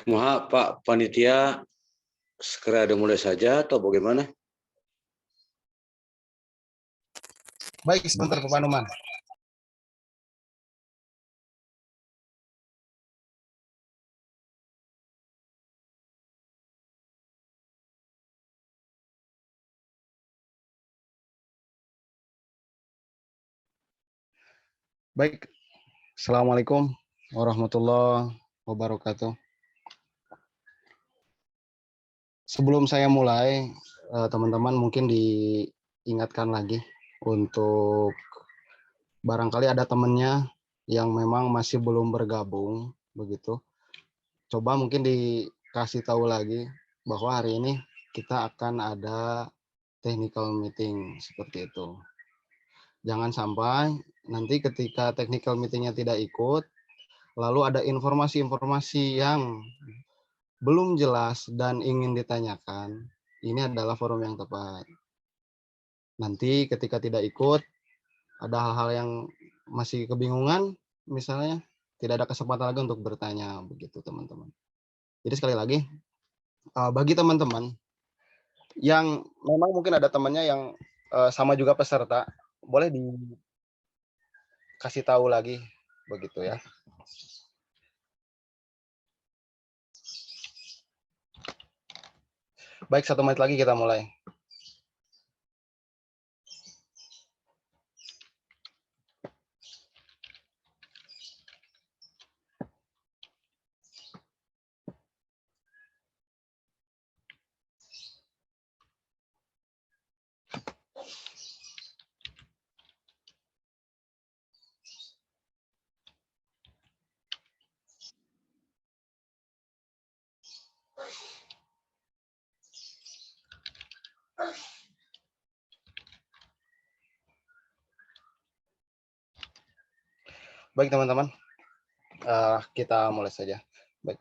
Kumaha Pak Panitia, segera dimulai saja atau bagaimana? Baik, sebentar Pak Panuman. Baik, Assalamualaikum warahmatullahi wabarakatuh. Sebelum saya mulai, teman-teman mungkin diingatkan lagi untuk barangkali ada temannya yang memang masih belum bergabung, begitu. Coba mungkin dikasih tahu lagi bahwa hari ini kita akan ada technical meeting seperti itu. Jangan sampai nanti ketika technical meetingnya tidak ikut, lalu ada informasi-informasi yang belum jelas dan ingin ditanyakan, ini adalah forum yang tepat. Nanti ketika tidak ikut, ada hal-hal yang masih kebingungan, misalnya, tidak ada kesempatan lagi untuk bertanya, begitu teman-teman. Jadi sekali lagi, bagi teman-teman yang memang mungkin ada temannya yang sama juga peserta, boleh dikasih tahu lagi, begitu ya. Baik, 1 menit lagi kita mulai. Baik teman-teman, kita mulai saja. Baik.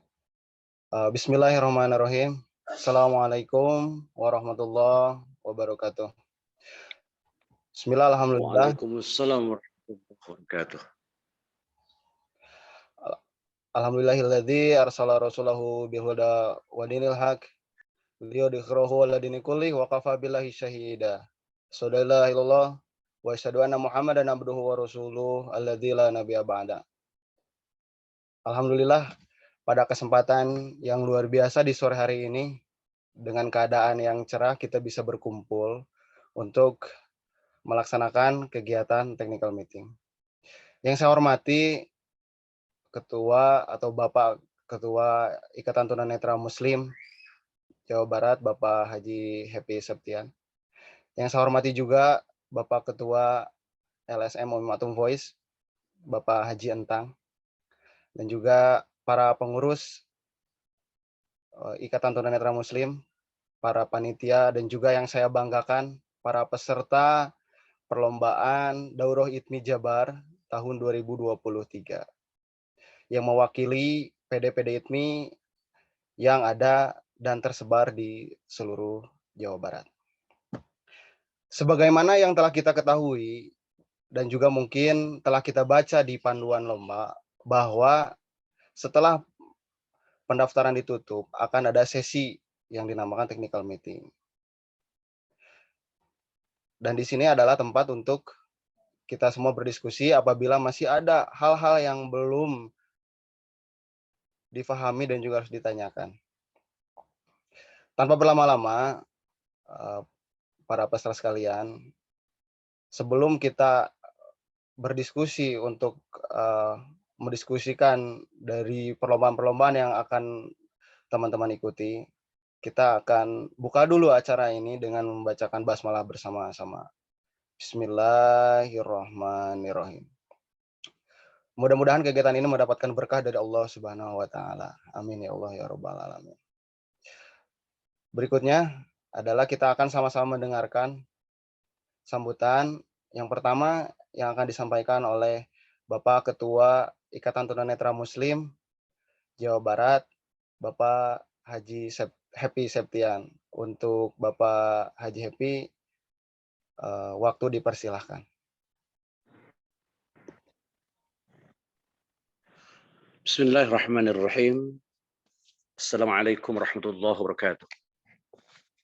Bismillahirrahmanirrahim. Assalamualaikum warahmatullahi wabarakatuh. Bismillah, alhamdulillah. Waalaikumsalam warahmatullahi wabarakatuh. Alhamdulillahilladzi arsala rasulahu bihuda wa dinil haq liyudhhirahu 'ala dini kulli wa kafa billahi syahida. Shadalillah wa asyhadu anna Muhammadan abduhu wa rasuluh alladzi la nabiyya ba'da. Alhamdulillah, pada kesempatan yang luar biasa di sore hari ini, dengan keadaan yang cerah kita bisa berkumpul untuk melaksanakan kegiatan technical meeting. Yang saya hormati Ketua atau Bapak Ketua Ikatan Tunanetra Muslim Jawa Barat, Bapak Haji Happy Septian. Yang saya hormati juga Bapak Ketua LSM Matum Voice, Bapak Haji Entang, dan juga para pengurus Ikatan Tunanetra Muslim, para panitia, dan juga yang saya banggakan, para peserta perlombaan Daurah ITMI Jabar tahun 2023 yang mewakili PD-PD ITMI yang ada dan tersebar di seluruh Jawa Barat. Sebagaimana yang telah kita ketahui dan juga mungkin telah kita baca di panduan lomba, bahwa setelah pendaftaran ditutup akan ada sesi yang dinamakan technical meeting. Dan di sini adalah tempat untuk kita semua berdiskusi apabila masih ada hal-hal yang belum difahami dan juga harus ditanyakan. Tanpa berlama-lama, para peserta sekalian, sebelum kita berdiskusi untuk mendiskusikan dari perlombaan-perlombaan yang akan teman-teman ikuti, kita akan buka dulu acara ini dengan membacakan basmalah bersama-sama. Bismillahirrahmanirrahim. Mudah-mudahan kegiatan ini mendapatkan berkah dari Allah Subhanahu wa taala. Amin ya Allah ya rabbal alamin. Berikutnya adalah kita akan sama-sama mendengarkan sambutan yang pertama yang akan disampaikan oleh Bapak Ketua Ikatan Tunanetra Muslim Jawa Barat, Bapak Haji Happy Septian. Untuk Bapak Haji Happy, waktu dipersilahkan. Bismillahirrahmanirrahim. Assalamualaikum warahmatullahi wabarakatuh.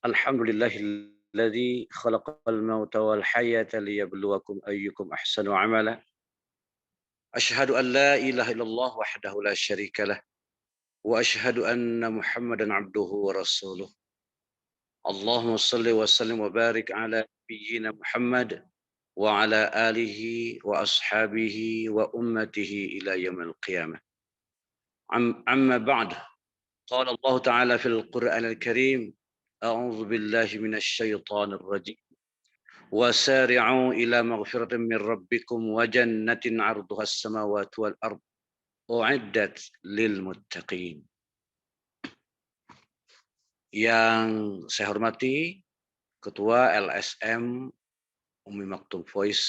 Alhamdulillahilladzi khalaqal mauta wal hayata liyabluwakum ayyukum ahsanu amala. Asyhadu an la ilaha illallah wahdahu la syarika lah wa asyhadu anna Muhammadan abduhu wa rasuluh. Allahumma salli wa sallim wa barik ala nabiyyina Muhammad wa ala alihi wa ashabihi wa ummatihi ila yaumil qiyamah. Amma ba'd. قال الله تعالى في القرآن الكريم أعوذ بالله من الشيطان الرجيم وسارعوا إلى مغفرة من ربكم وجنة عرضها السماوات والأرض أعدت للمتقين. Yang saya hormati Ketua LSM Umi Maktum Voice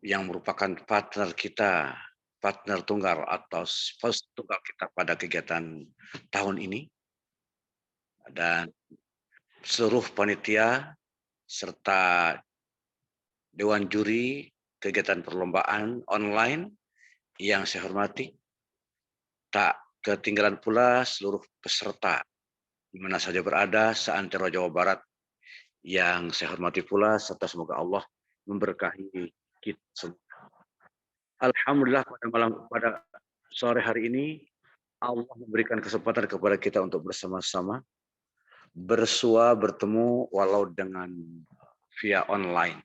yang merupakan partner kita, partner tunggal atau sponsor tunggal kita pada kegiatan tahun ini, dan seluruh panitia serta dewan juri kegiatan perlombaan online yang saya hormati, tak ketinggalan pula seluruh peserta di mana saja berada seantero Jawa Barat yang saya hormati pula, serta semoga Allah memberkahi kita semua. Alhamdulillah pada sore hari ini Allah memberikan kesempatan kepada kita untuk bersama-sama bersua bertemu walau dengan via online.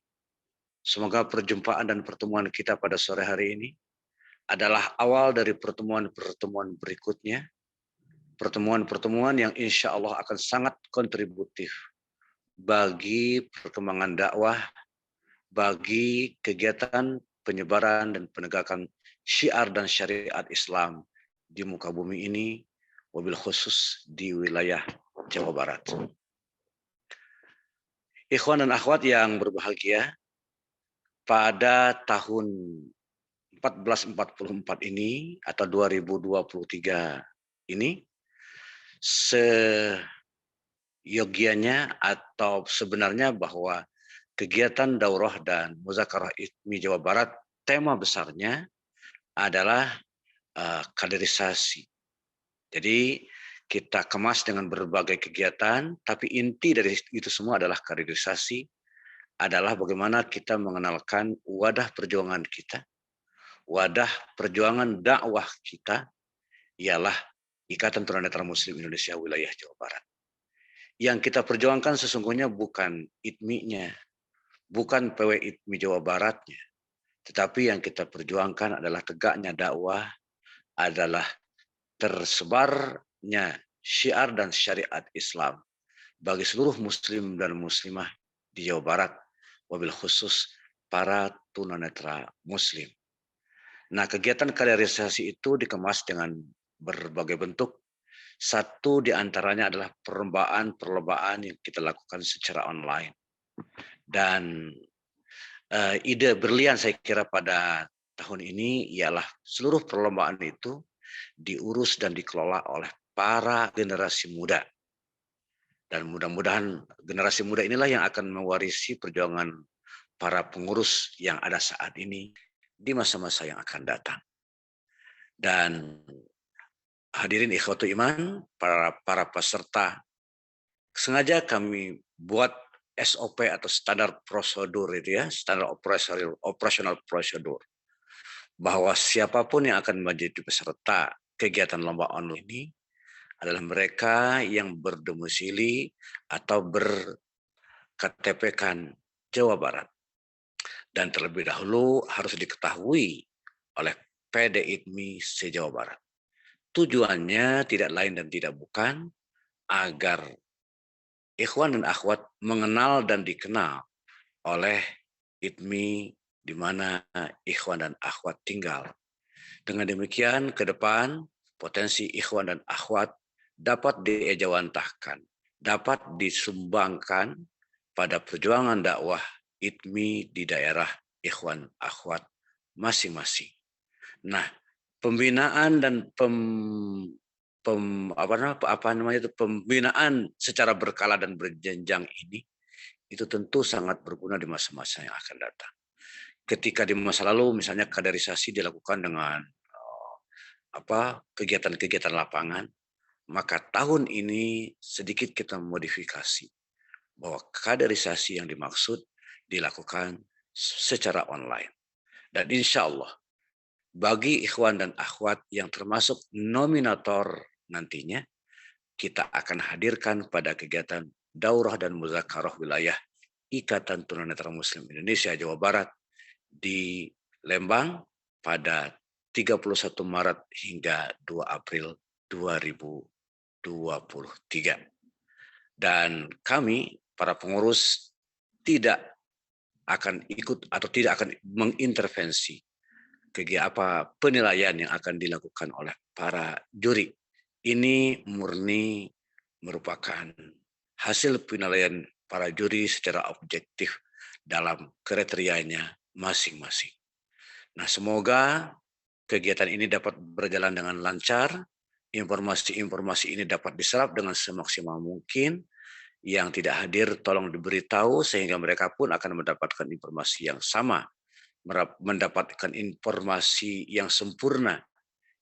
Semoga perjumpaan dan pertemuan kita pada sore hari ini adalah awal dari pertemuan-pertemuan berikutnya, pertemuan-pertemuan yang insya Allah akan sangat kontributif bagi perkembangan dakwah, bagi kegiatan penyebaran dan penegakan syiar dan syariat Islam di muka bumi ini, wabil khusus di wilayah Jawa Barat. Ikhwan dan akhwat yang berbahagia, pada tahun 1444 ini atau 2023 ini, seyogianya atau sebenarnya bahwa kegiatan daurah dan muzakarah ITMI Jawa Barat, tema besarnya adalah kaderisasi. Jadi kita kemas dengan berbagai kegiatan, tapi inti dari itu semua adalah kaderisasi, adalah bagaimana kita mengenalkan wadah perjuangan kita, wadah perjuangan dakwah kita, ialah Ikatan Tunanetra Muslim Indonesia wilayah Jawa Barat. Yang kita perjuangkan sesungguhnya bukan ITMI-nya, bukan PW ITMI Jawa Baratnya, tetapi yang kita perjuangkan adalah tegaknya dakwah, adalah tersebarnya syiar dan syariat Islam bagi seluruh muslim dan muslimah di Jawa Barat, wabil khusus para tunanetra muslim. Nah, kegiatan kaderisasi itu dikemas dengan berbagai bentuk. Satu di antaranya adalah perlombaan yang kita lakukan secara online. Dan ide berlian saya kira pada tahun ini ialah seluruh perlombaan itu diurus dan dikelola oleh para generasi muda. Dan mudah-mudahan generasi muda inilah yang akan mewarisi perjuangan para pengurus yang ada saat ini di masa-masa yang akan datang. Dan hadirin ikhwatu iman, para peserta, sengaja kami buat SOP atau standar prosedur itu ya, standar operasional prosedur, bahwa siapapun yang akan menjadi peserta kegiatan lomba online ini adalah mereka yang berdomisili atau berKTP-kan Jawa Barat. Dan terlebih dahulu harus diketahui oleh PD ITMI se-Jawa Barat. Tujuannya tidak lain dan tidak bukan agar ikhwan dan akhwat mengenal dan dikenal oleh ITMI di mana ikhwan dan akhwat tinggal. Dengan demikian ke depan potensi ikhwan dan akhwat dapat diejawantahkan, dapat disumbangkan pada perjuangan dakwah ITMI di daerah ikhwan akhwat masing-masing. Nah, pembinaan dan pembinaan secara berkala dan berjenjang ini itu tentu sangat berguna di masa-masa yang akan datang. Ketika di masa lalu misalnya kaderisasi dilakukan dengan kegiatan-kegiatan lapangan, maka tahun ini sedikit kita modifikasi bahwa kaderisasi yang dimaksud dilakukan secara online. Dan insya Allah bagi ikhwan dan akhwat yang termasuk nominator nantinya, kita akan hadirkan pada kegiatan daurah dan muzakarah wilayah Ikatan Tunanetra Muslim Indonesia Jawa Barat di Lembang pada 31 Maret hingga 2 April 2023. Dan kami, para pengurus, tidak akan ikut atau tidak akan mengintervensi kegiatan penilaian yang akan dilakukan oleh para juri. Ini murni merupakan hasil penilaian para juri secara objektif dalam kriterianya masing-masing. Nah, semoga kegiatan ini dapat berjalan dengan lancar, informasi-informasi ini dapat diserap dengan semaksimal mungkin. Yang tidak hadir tolong diberitahu sehingga mereka pun akan mendapatkan informasi yang sama, mendapatkan informasi yang sempurna,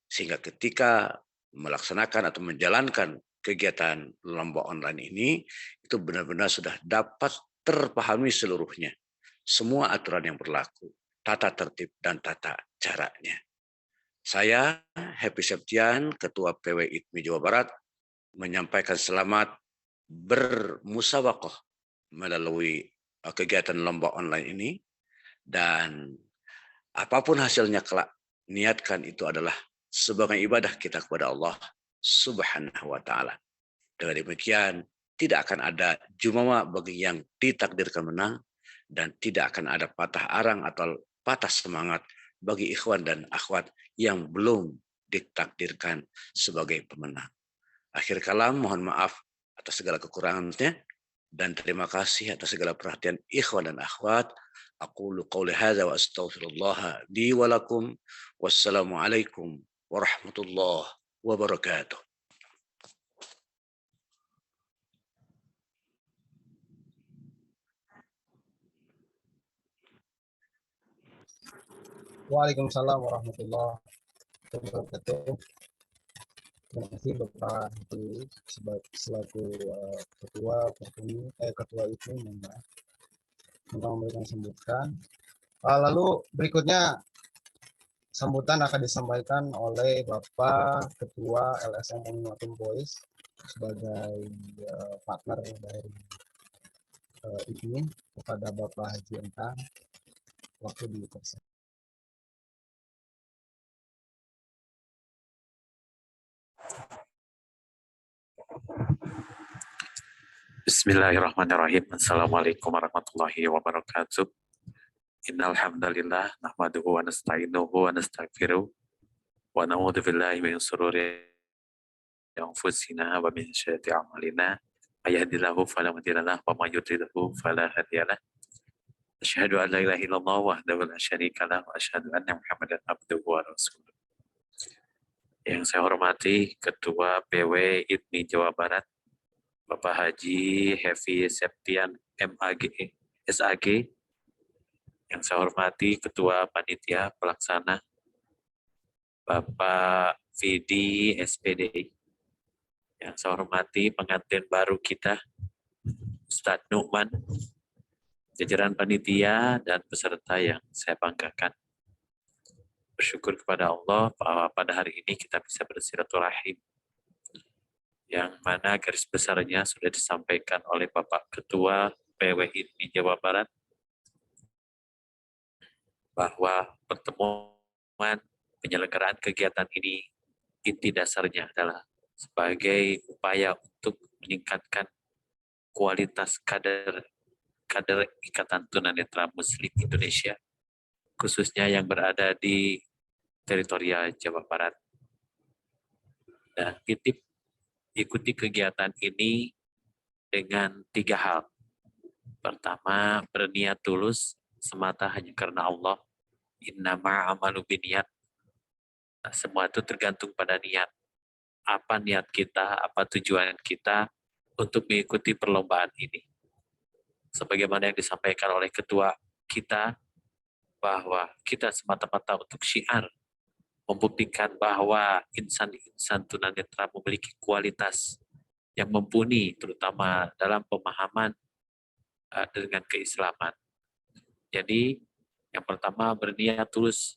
sehingga ketika melaksanakan atau menjalankan kegiatan lomba online ini, itu benar-benar sudah dapat terpahami seluruhnya, semua aturan yang berlaku, tata tertib dan tata caranya. Saya, Happy Septian, Ketua PW ITMI Jawa Barat, menyampaikan selamat bermusyawarah melalui kegiatan lomba online ini, dan apapun hasilnya kelak, niatkan itu adalah sebagai ibadah kita kepada Allah Subhanahu wa Ta'ala. Dengan demikian, tidak akan ada jumawa bagi yang ditakdirkan menang, dan tidak akan ada patah arang atau patah semangat bagi ikhwan dan akhwat yang belum ditakdirkan sebagai pemenang. Akhir kalam, mohon maaf atas segala kekurangannya, dan terima kasih atas segala perhatian ikhwan dan akhwat. Aqulu qawli hadza wa astaghfirullah li wa lakum. Wassalamualaikum warahmatullahi wabarakatuh. Waalaikumsalam warahmatullahi wabarakatuh. Terima kasih Bapak Hadi selaku ketua itu untuk memberikan sambutan. Lalu berikutnya sambutan akan disampaikan oleh Bapak Ketua LSM Maktum Voice sebagai partner dari ini kepada Bapak Haji Entang. Waktu dipersilakan. Bismillahirrahmanirrahim. Assalamualaikum warahmatullahi wabarakatuh. Innal hamdalillah nahmaduhu wa nasta'inuhu wa nastaghfiruh wa na'udzu billahi min shururi anfusina wa min sayyiati a'malina. May yahdihillahu fala mudilla lahu wa may yudlilhu fala hadiya lahu. Asyhadu an la ilaha illallah wahdahu la syarika lahu wa asyhadu anna Muhammadan abduhu wa rasuluh. Yang saya hormati Ketua PW ITMI Jawa Barat Bapak Haji Happy Septian MAG SAG, yang saya hormati Ketua Panitia Pelaksana Bapak Vidi SPD, yang saya hormati pengantin baru kita Ustadz Nu'man, jajaran panitia dan peserta yang saya banggakan. Bersyukur kepada Allah bahwa pada hari ini kita bisa bersilaturahim, yang mana garis besarnya sudah disampaikan oleh Bapak Ketua PW ITMI Jawa Barat, bahwa pertemuan penyelenggaraan kegiatan ini inti dasarnya adalah sebagai upaya untuk meningkatkan kualitas kader Ikatan Tunanetra Muslim Indonesia, khususnya yang berada di teritorial Jawa Barat. Dan titip ikuti kegiatan ini dengan 3 hal. Pertama, berniat tulus semata hanya karena Allah. Innama amalu binniat. Nah, semua itu tergantung pada niat. Apa niat kita, apa tujuan kita untuk mengikuti perlombaan ini. Sebagaimana yang disampaikan oleh ketua kita, bahwa kita semata-mata untuk syiar, membuktikan bahwa insan-insan tunanetra memiliki kualitas yang mumpuni, terutama dalam pemahaman dengan keislaman. Jadi, yang pertama berniat tulus,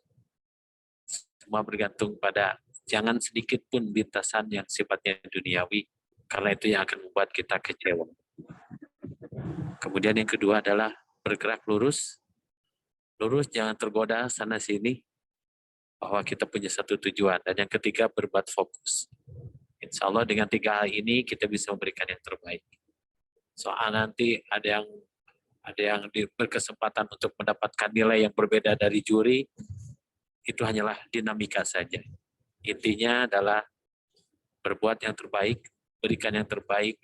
semua bergantung pada jangan sedikit pun lintasan yang sifatnya duniawi, karena itu yang akan membuat kita kecewa. Kemudian yang kedua adalah bergerak lurus, jangan tergoda sana-sini, bahwa kita punya satu tujuan. Dan yang ketiga, berbuat fokus. Insya Allah dengan 3 hal ini kita bisa memberikan yang terbaik. Soal nanti ada yang berkesempatan untuk mendapatkan nilai yang berbeda dari juri, itu hanyalah dinamika saja. Intinya adalah berbuat yang terbaik, berikan yang terbaik,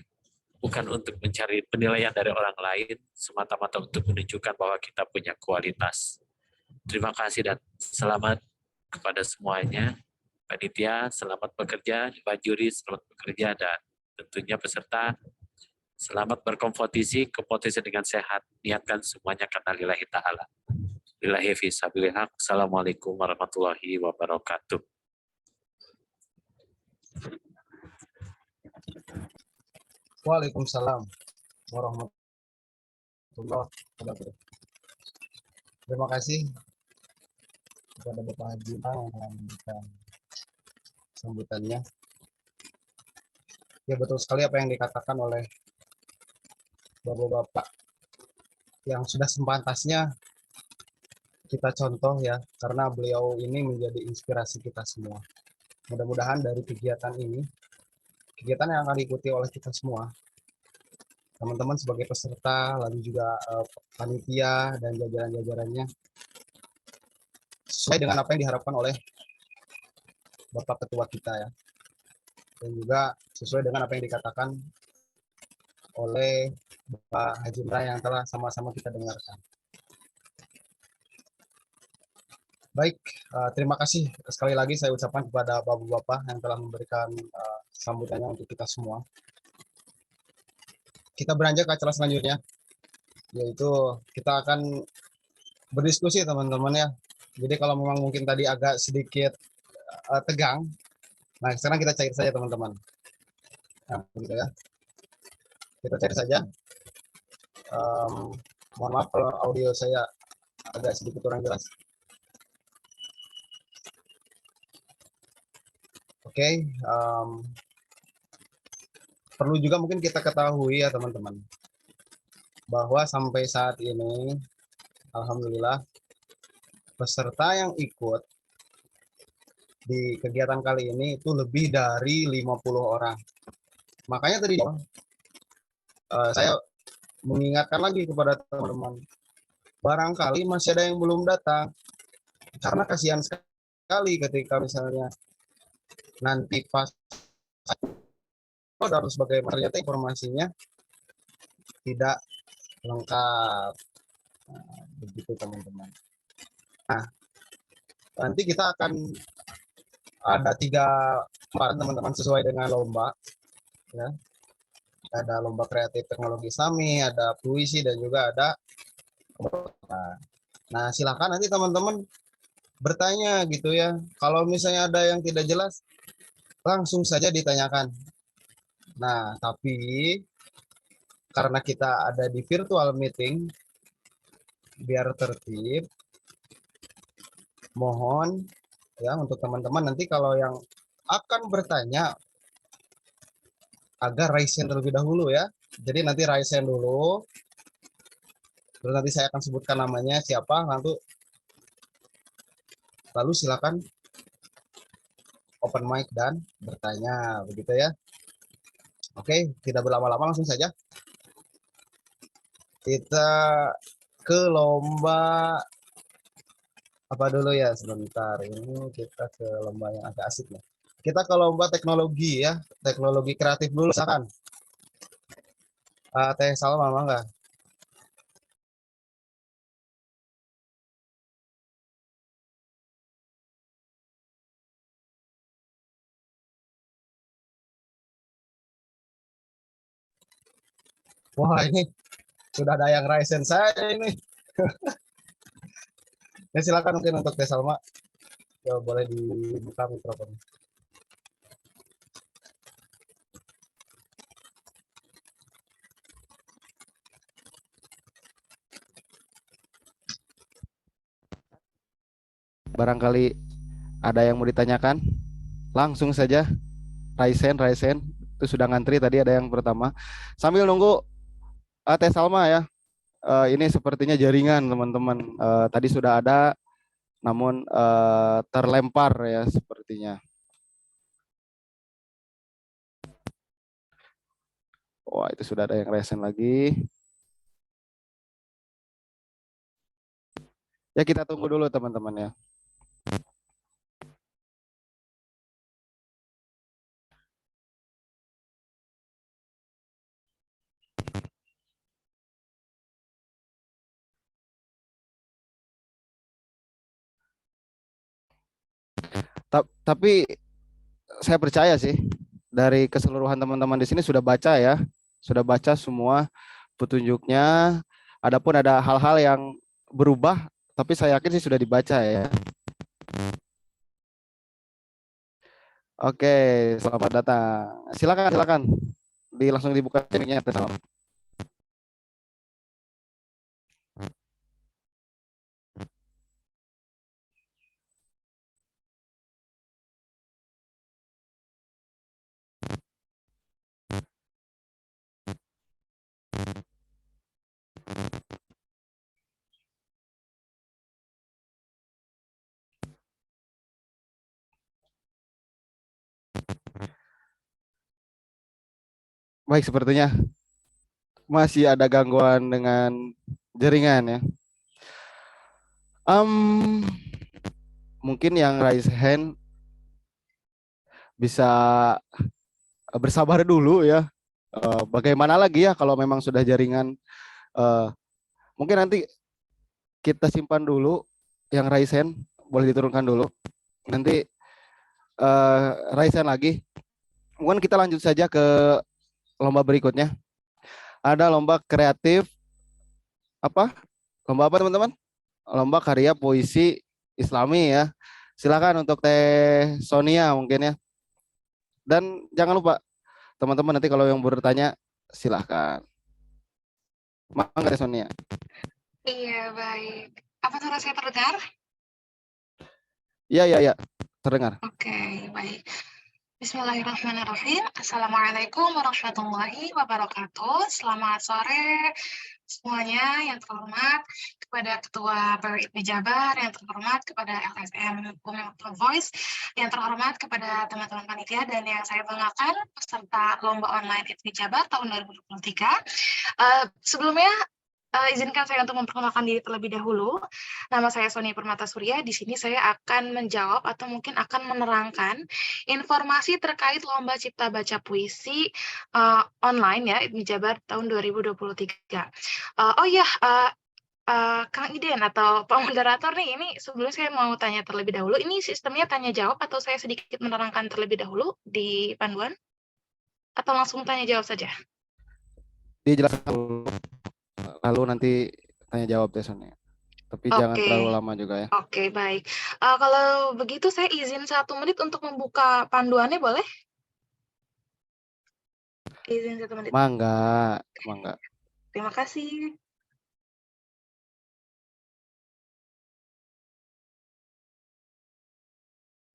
bukan untuk mencari penilaian dari orang lain, semata-mata untuk menunjukkan bahwa kita punya kualitas. Terima kasih dan selamat kepada semuanya. Panitia, selamat bekerja. Pak juri, selamat bekerja. Dan tentunya peserta, selamat berkompetisi dengan sehat. Niatkan semuanya karena lillahi ta'ala. Lillahi fi sabilil haq. Assalamualaikum warahmatullahi wabarakatuh. Waalaikumsalam warahmatullahi wabarakatuh. Terima kasih kepada Bapak Haji yang memberikan sambutannya. Ya, betul sekali apa yang dikatakan oleh Bapak-bapak yang sudah sepantasnya kita contoh ya, karena beliau ini menjadi inspirasi kita semua. Mudah-mudahan dari kegiatan ini, kegiatan yang akan diikuti oleh kita semua, teman-teman sebagai peserta, lalu juga panitia dan jajaran-jajarannya, sesuai dengan apa yang diharapkan oleh Bapak Ketua kita ya, dan juga sesuai dengan apa yang dikatakan oleh Bapak Haji Imran yang telah sama-sama kita dengarkan. Baik, terima kasih sekali lagi saya ucapkan kepada Bapak-Bapak yang telah memberikan sambutannya untuk kita semua. Kita beranjak ke acara selanjutnya, yaitu kita akan berdiskusi teman-teman ya. Jadi kalau memang mungkin tadi agak sedikit tegang, nah sekarang kita cair saja teman-teman. Nah, gitu ya. Kita cair saja. Mohon maaf kalau audio saya agak sedikit kurang jelas. Oke, perlu juga mungkin kita ketahui ya teman-teman, bahwa sampai saat ini, alhamdulillah, peserta yang ikut di kegiatan kali ini itu lebih dari 50 orang. Makanya tadi saya mengingatkan lagi kepada teman-teman, barangkali masih ada yang belum datang, karena kasihan sekali ketika misalnya nanti pas harus bagaimana ternyata informasinya tidak lengkap. Nah, begitu teman-teman. Nah, nanti kita akan ada 3 teman-teman sesuai dengan lomba ya. Ada lomba kreatif teknologi Islami, ada puisi, dan juga ada nah silakan nanti teman-teman bertanya gitu ya. Kalau misalnya ada yang tidak jelas, langsung saja ditanyakan. Nah, tapi karena kita ada di virtual meeting, biar tertib, mohon ya untuk teman-teman nanti kalau yang akan bertanya agar raise hand terlebih dahulu ya. Jadi nanti raise hand dulu, terus nanti saya akan sebutkan namanya siapa, lalu silakan open mic dan bertanya, begitu ya. Oke, tidak berlama-lama, langsung saja kita ke lomba apa dulu ya, sebentar. Ini kita ke lomba yang agak asik nih. Kita ke lomba teknologi ya, teknologi kreatif dulu, silakan. Teh Salma, enggak? Wah, ini sudah ada yang raise hand saya ini. Ya silakan mungkin untuk Teh Salma. Coba boleh dibuka mikrofonnya. Barangkali ada yang mau ditanyakan, langsung saja. Raisen itu sudah ngantri tadi, ada yang pertama. Sambil nunggu Teh Salma ya. Ini sepertinya jaringan teman-teman. Tadi sudah ada, namun terlempar ya sepertinya. Wah, itu sudah ada yang resen lagi. Ya kita tunggu dulu teman-teman ya. Tapi saya percaya sih dari keseluruhan teman-teman di sini sudah baca ya, sudah baca semua petunjuknya. Adapun ada hal-hal yang berubah, tapi saya yakin sih sudah dibaca ya. Oke, selamat datang. Silakan. Langsung dibuka mic-nya. Baik, sepertinya masih ada gangguan dengan jaringan ya. Mungkin yang raise hand bisa bersabar dulu ya. Bagaimana lagi ya kalau memang sudah jaringan, mungkin nanti kita simpan dulu yang raise hand, boleh diturunkan dulu. Nanti raise hand lagi. Mungkin kita lanjut saja ke lomba berikutnya. Ada lomba kreatif apa? Lomba apa teman-teman? Lomba karya puisi Islami ya. Silakan untuk Teh Sonia mungkin ya. Dan jangan lupa teman-teman, nanti kalau yang bertanya silahkan. Mangga Teh Sonia. Iya, baik. Apa suara saya terdengar? Iya, terdengar. Oke, baik. Bismillahirrahmanirrahim. Assalamualaikum warahmatullahi wabarakatuh. Selamat sore semuanya, yang terhormat kepada Ketua BRIPMI Jabar, yang terhormat kepada LSM Umi Maktoum Voice, yang terhormat kepada teman-teman panitia, dan yang saya banggakan peserta lomba online IPMI Jabar tahun 2023. Sebelumnya izinkan saya untuk memperkenalkan diri terlebih dahulu. Nama saya Sonia Permata Surya. Di sini saya akan menjawab atau mungkin akan menerangkan informasi terkait lomba cipta baca puisi online ya IPMI Jabar tahun 2023. Kang Iden atau Pak Moderator nih, ini sebelumnya saya mau tanya terlebih dahulu. Ini sistemnya tanya jawab atau saya sedikit menerangkan terlebih dahulu di panduan? Atau langsung tanya jawab saja? Dijelaskan dulu, lalu nanti tanya jawab Teh Sonia. Tapi jangan terlalu lama juga ya. Oke, baik. Kalau begitu saya izin 1 menit untuk membuka panduannya, boleh? Izin 1 menit. Mangga. Terima kasih.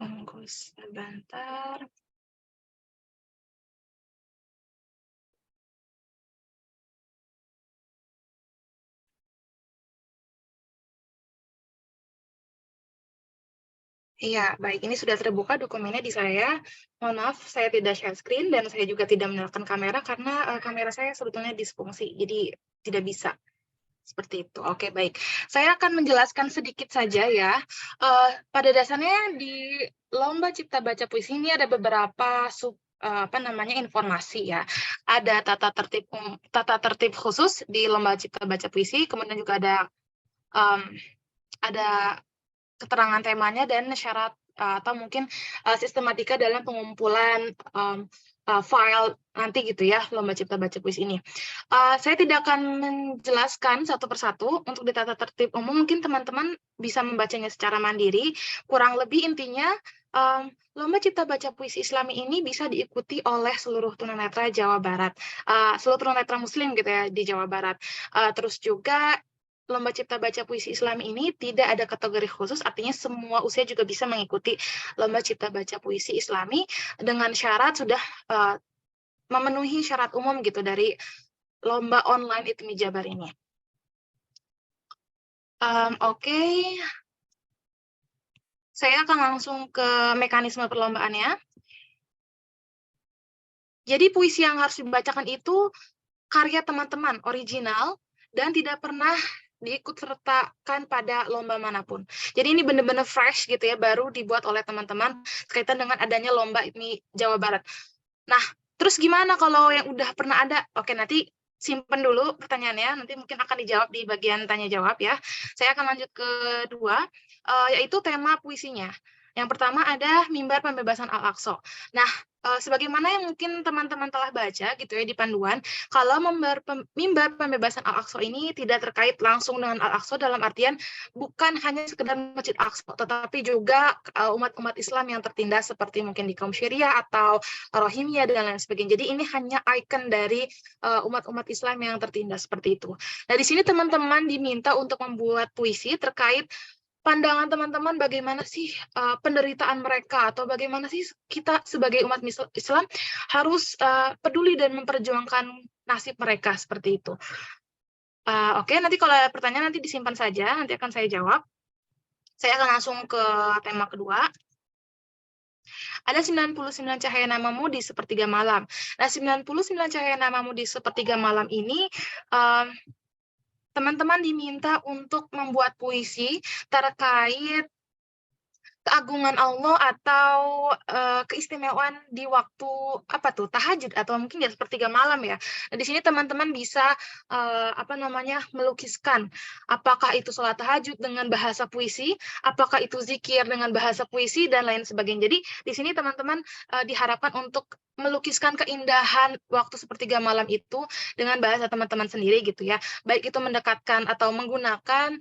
Tunggu sebentar. Iya, baik. Ini sudah terbuka dokumennya di saya. Mohon maaf, saya tidak share screen dan saya juga tidak menyalakan kamera karena kamera saya sebetulnya disfungsi, jadi tidak bisa. Seperti itu. Oke, baik. Saya akan menjelaskan sedikit saja ya. Pada dasarnya di lomba cipta baca puisi ini ada beberapa informasi ya. Ada tata tertib khusus di lomba cipta baca puisi, kemudian juga ada keterangan temanya dan syarat atau mungkin sistematika dalam pengumpulan file nanti gitu ya, lomba cipta baca puisi ini. Saya tidak akan menjelaskan satu persatu untuk di tata tertib umum, mungkin teman-teman bisa membacanya secara mandiri. Kurang lebih intinya lomba cipta baca puisi Islami ini bisa diikuti oleh seluruh tunanetra Jawa Barat, seluruh tunanetra Muslim gitu ya di Jawa Barat. Terus juga lomba cipta baca puisi Islami ini tidak ada kategori khusus, artinya semua usia juga bisa mengikuti lomba cipta baca puisi Islami dengan syarat sudah memenuhi syarat umum gitu dari lomba online ITMI Jabar ini. Oke. Saya akan langsung ke mekanisme perlombaannya. Jadi puisi yang harus dibacakan itu karya teman-teman, original, dan tidak pernah diikutsertakan pada lomba manapun. Jadi ini benar-benar fresh gitu ya, baru dibuat oleh teman-teman berkaitan dengan adanya lomba ITMI Jawa Barat. Nah, terus gimana kalau yang udah pernah ada? Oke, nanti simpen dulu pertanyaannya, nanti mungkin akan dijawab di bagian tanya jawab ya. Saya akan lanjut ke kedua, yaitu tema puisinya. Yang pertama ada Mimbar Pembebasan Al-Aqsa. Nah, sebagaimana yang mungkin teman-teman telah baca gitu ya di panduan, kalau Mimbar Pembebasan Al-Aqsa ini tidak terkait langsung dengan Al-Aqsa dalam artian bukan hanya sekedar Masjid Al-Aqsa, tetapi juga umat-umat Islam yang tertindas seperti mungkin di kaum Syariah atau Rohingya dan lain sebagainya. Jadi ini hanya ikon dari umat-umat Islam yang tertindas seperti itu. Nah, di sini teman-teman diminta untuk membuat puisi terkait pandangan teman-teman bagaimana sih penderitaan mereka, atau bagaimana sih kita sebagai umat Islam harus peduli dan memperjuangkan nasib mereka seperti itu. Oke, nanti kalau ada pertanyaan nanti disimpan saja, nanti akan saya jawab. Saya akan langsung ke tema kedua. Ada 99 cahaya namamu di sepertiga malam. Nah, 99 cahaya namamu di sepertiga malam ini teman-teman diminta untuk membuat puisi terkait keagungan Allah atau keistimewaan di waktu tahajud atau mungkin ya sepertiga malam ya. Nah, di sini teman-teman bisa melukiskan apakah itu sholat tahajud dengan bahasa puisi, apakah itu zikir dengan bahasa puisi dan lain sebagainya. Jadi di sini teman-teman diharapkan untuk melukiskan keindahan waktu sepertiga malam itu dengan bahasa teman-teman sendiri gitu ya. Baik itu mendekatkan atau menggunakan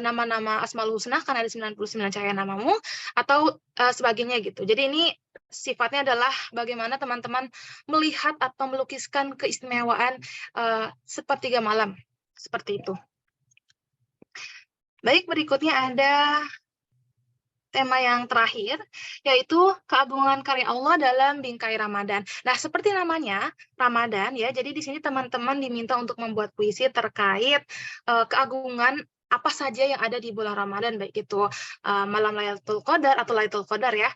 nama-nama Asmaul Husna karena ada 99 cahaya namamu, atau sebagainya gitu. Jadi ini sifatnya adalah bagaimana teman-teman melihat atau melukiskan keistimewaan sepertiga malam, seperti itu. Baik, berikutnya ada tema yang terakhir, yaitu keagungan karya Allah dalam bingkai Ramadan. Nah, seperti namanya, Ramadan ya, jadi di sini teman-teman diminta untuk membuat puisi terkait keagungan apa saja yang ada di bulan Ramadan, baik itu malam Lailatul Qadar atau Lailatul Qadar ya,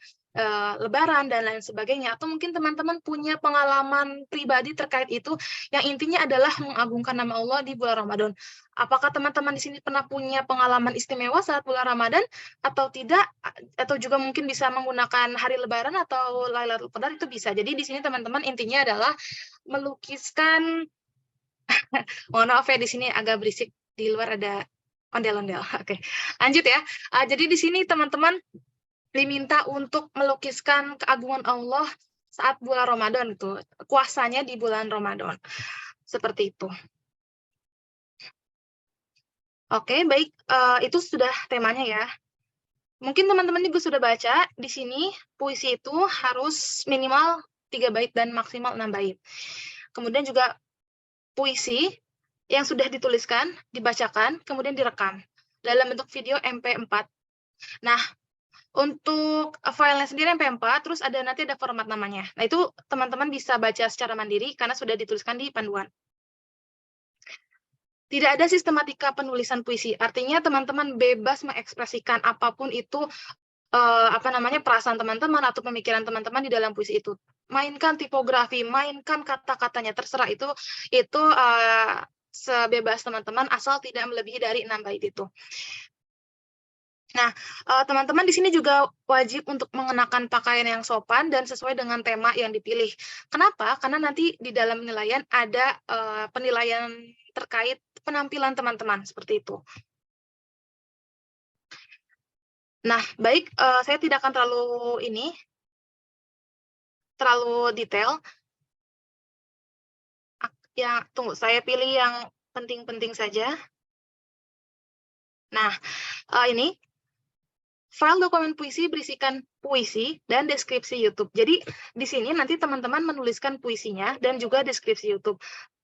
Lebaran dan lain sebagainya, atau mungkin teman-teman punya pengalaman pribadi terkait itu, yang intinya adalah mengagungkan nama Allah di bulan Ramadan. Apakah teman-teman di sini pernah punya pengalaman istimewa saat bulan Ramadan atau tidak, atau juga mungkin bisa menggunakan hari Lebaran atau Lailatul Qadar, itu bisa. Jadi di sini teman-teman intinya adalah melukiskan mohon maaf ya, di sini agak berisik, di luar ada ondel-ondel. Oke, lanjut ya. Jadi di sini teman-teman diminta untuk melukiskan keagungan Allah saat bulan Ramadan itu, kuasanya di bulan Ramadan. Seperti itu. Oke, baik, itu sudah temanya ya. Mungkin teman-teman juga sudah baca, di sini puisi itu harus minimal 3 bait dan maksimal 6 bait. Kemudian juga puisi yang sudah dituliskan, dibacakan, kemudian direkam dalam bentuk video MP4. Nah, untuk filenya sendiri MP4, terus nanti ada format namanya. Nah, itu teman-teman bisa baca secara mandiri karena sudah dituliskan di panduan. Tidak ada sistematika penulisan puisi, artinya teman-teman bebas mengekspresikan apapun itu, perasaan teman-teman atau pemikiran teman-teman di dalam puisi itu. Mainkan tipografi, mainkan kata-katanya, terserah itu sebebas teman-teman, asal tidak melebihi dari 6 bait itu. Nah, teman-teman di sini juga wajib untuk mengenakan pakaian yang sopan dan sesuai dengan tema yang dipilih. Kenapa? Karena nanti di dalam penilaian ada penilaian terkait penampilan teman-teman, seperti itu. Nah, baik, saya tidak akan terlalu detail. Ya, tunggu, saya pilih yang penting-penting saja. Nah, ini file dokumen puisi berisikan puisi dan deskripsi YouTube. Jadi di sini nanti teman-teman menuliskan puisinya dan juga deskripsi YouTube.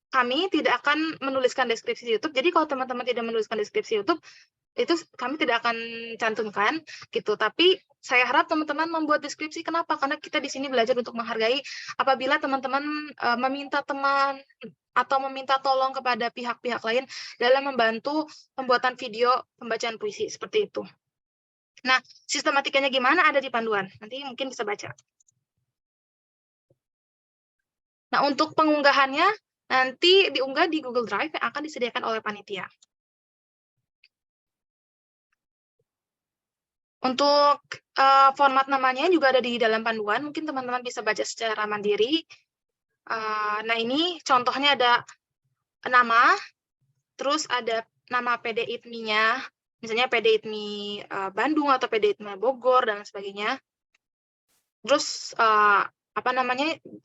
Kami tidak akan menuliskan deskripsi YouTube. Jadi kalau teman-teman tidak menuliskan deskripsi YouTube, itu kami tidak akan cantumkan gitu. Tapi saya harap teman-teman membuat deskripsi. Kenapa? Karena kita di sini belajar untuk menghargai. Apabila teman-teman meminta teman atau meminta tolong kepada pihak-pihak lain dalam membantu pembuatan video pembacaan puisi seperti itu. Nah, sistematikanya gimana ada di panduan. Nanti mungkin bisa baca. Nah, untuk pengunggahannya nanti diunggah di Google Drive yang akan disediakan oleh panitia. Untuk format namanya juga ada di dalam panduan, mungkin teman-teman bisa baca secara mandiri. Nah, ini contohnya ada nama, terus ada nama PDITMI-nya, misalnya PDITMI Bandung atau PDITMI Bogor, dan sebagainya. Terus,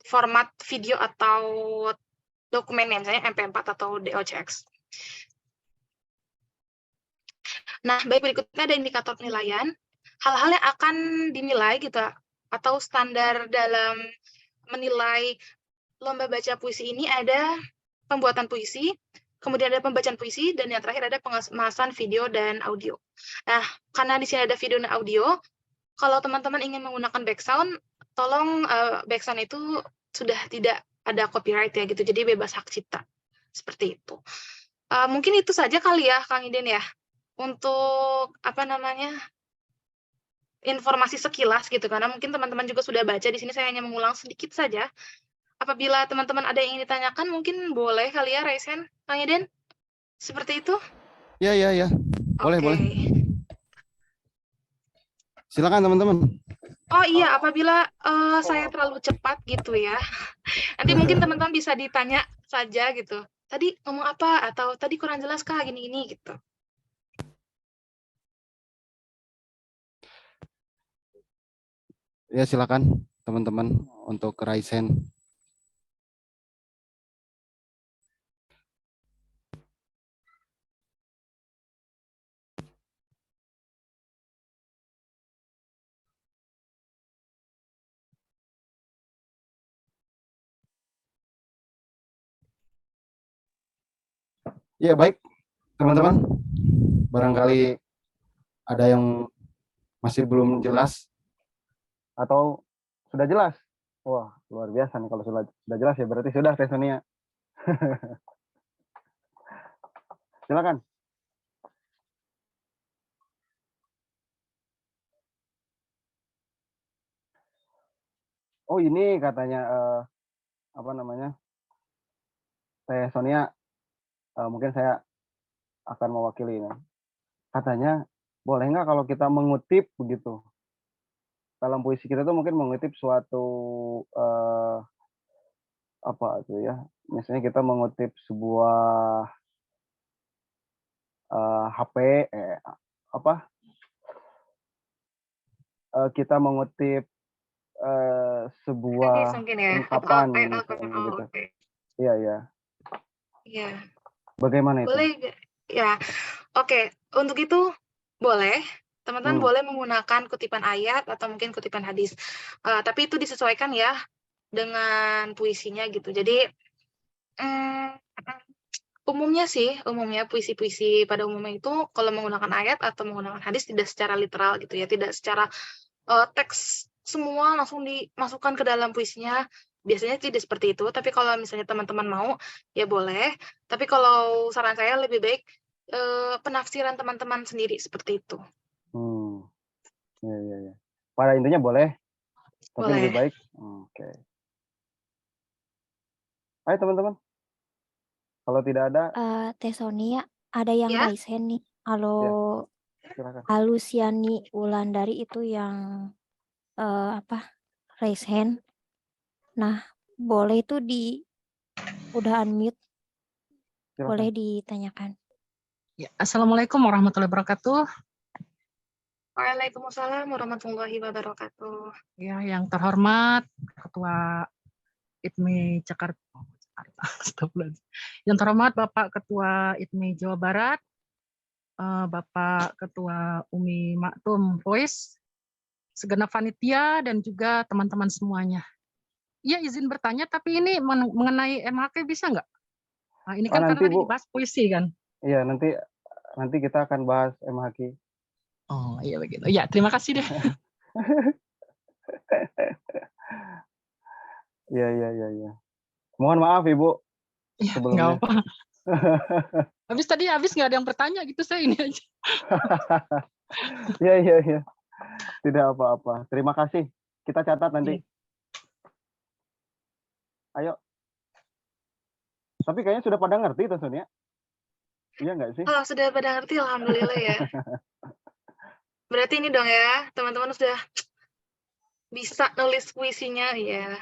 format video atau dokumennya, misalnya MP4 atau DOCX. Nah, baik, berikutnya ada indikator penilaian. Hal-hal yang akan dinilai gitu, atau standar dalam menilai lomba baca puisi ini ada pembuatan puisi, kemudian ada pembacaan puisi, dan yang terakhir ada pengemasan video dan audio. Nah, karena di sini ada video dan audio, kalau teman-teman ingin menggunakan background, tolong background itu sudah tidak ada copyright ya gitu, jadi bebas hak cipta. Seperti itu. Mungkin itu saja kali ya, Kang Iden ya, untuk informasi sekilas gitu, karena mungkin teman-teman juga sudah baca. Di sini saya hanya mengulang sedikit saja. Apabila teman-teman ada yang ingin ditanyakan, mungkin boleh kali ya raise hand, Kang Iden? Seperti itu? Ya. Boleh, Oke. boleh. Silakan teman-teman. Oh iya, apabila saya terlalu cepat gitu ya, nanti mungkin teman-teman bisa ditanya saja gitu. Tadi ngomong apa? Atau tadi kurang jelas kah? Gini-gini gitu. Ya, silakan teman-teman untuk raise hand. Ya, baik teman-teman. Barangkali ada yang masih belum jelas atau sudah jelas. Wah, luar biasa nih kalau sudah jelas ya, berarti sudah Teh Sonia. Silakan. Oh, ini katanya Teh Sonia, mungkin saya akan mewakili ini. Katanya boleh nggak kalau kita mengutip begitu dalam puisi kita tuh, mungkin mengutip suatu apa itu ya, misalnya kita mengutip sebuah HP kita mengutip sebuah Mungkin ya. ungkapan Oh, gitu. oke. Iya. Iya. Bagaimana itu? Boleh ya. Oke, untuk itu boleh. Teman-teman boleh menggunakan kutipan ayat atau mungkin kutipan hadis. Tapi itu disesuaikan ya dengan puisinya gitu. Jadi umumnya puisi-puisi pada umumnya itu kalau menggunakan ayat atau menggunakan hadis tidak secara literal gitu ya, tidak secara teks semua langsung dimasukkan ke dalam puisinya. Biasanya tidak seperti itu, tapi kalau misalnya teman-teman mau, ya boleh. Tapi kalau saran saya lebih baik penafsiran teman-teman sendiri seperti itu. Ya. Pada intinya boleh, tapi Boleh. lebih baik. Oke. Ayo teman-teman. Kalau tidak ada. Teh Sonia, ada yang Ya? raise hand nih. Halo, Silakan. Alusiani Wulandari itu yang raise hand. Nah, boleh itu udah unmute. Silakan. Boleh ditanyakan. Ya, Assalamualaikum warahmatullahi wabarakatuh. Waalaikumsalam warahmatullahi wabarakatuh. Ya, yang terhormat Ketua IPMI Jakarta. Astagfirullahaladzim. Yang terhormat Bapak Ketua IPMI Jawa Barat, Bapak Ketua Umi Maktum Voice, segenap panitia dan juga teman-teman semuanya. Iya, izin bertanya, tapi ini mengenai MHK bisa nggak? Nah, ini kan nanti, karena tadi Bu. dibahas puisi kan? Iya, nanti kita akan bahas MHQ. Oh iya begitu. Ya, terima kasih deh. Iya. Mohon maaf Ibu Iya, sebelumnya. nggak apa. Habis nggak ada yang bertanya gitu, saya ini aja. Iya. Tidak apa-apa. Terima kasih. Kita catat nanti. Ayo. Tapi kayaknya sudah pada ngerti tuh Sonia. Iya nggak sih? Oh, sudah pada ngerti, alhamdulillah ya. Berarti ini dong ya, teman-teman sudah bisa nulis puisinya ya.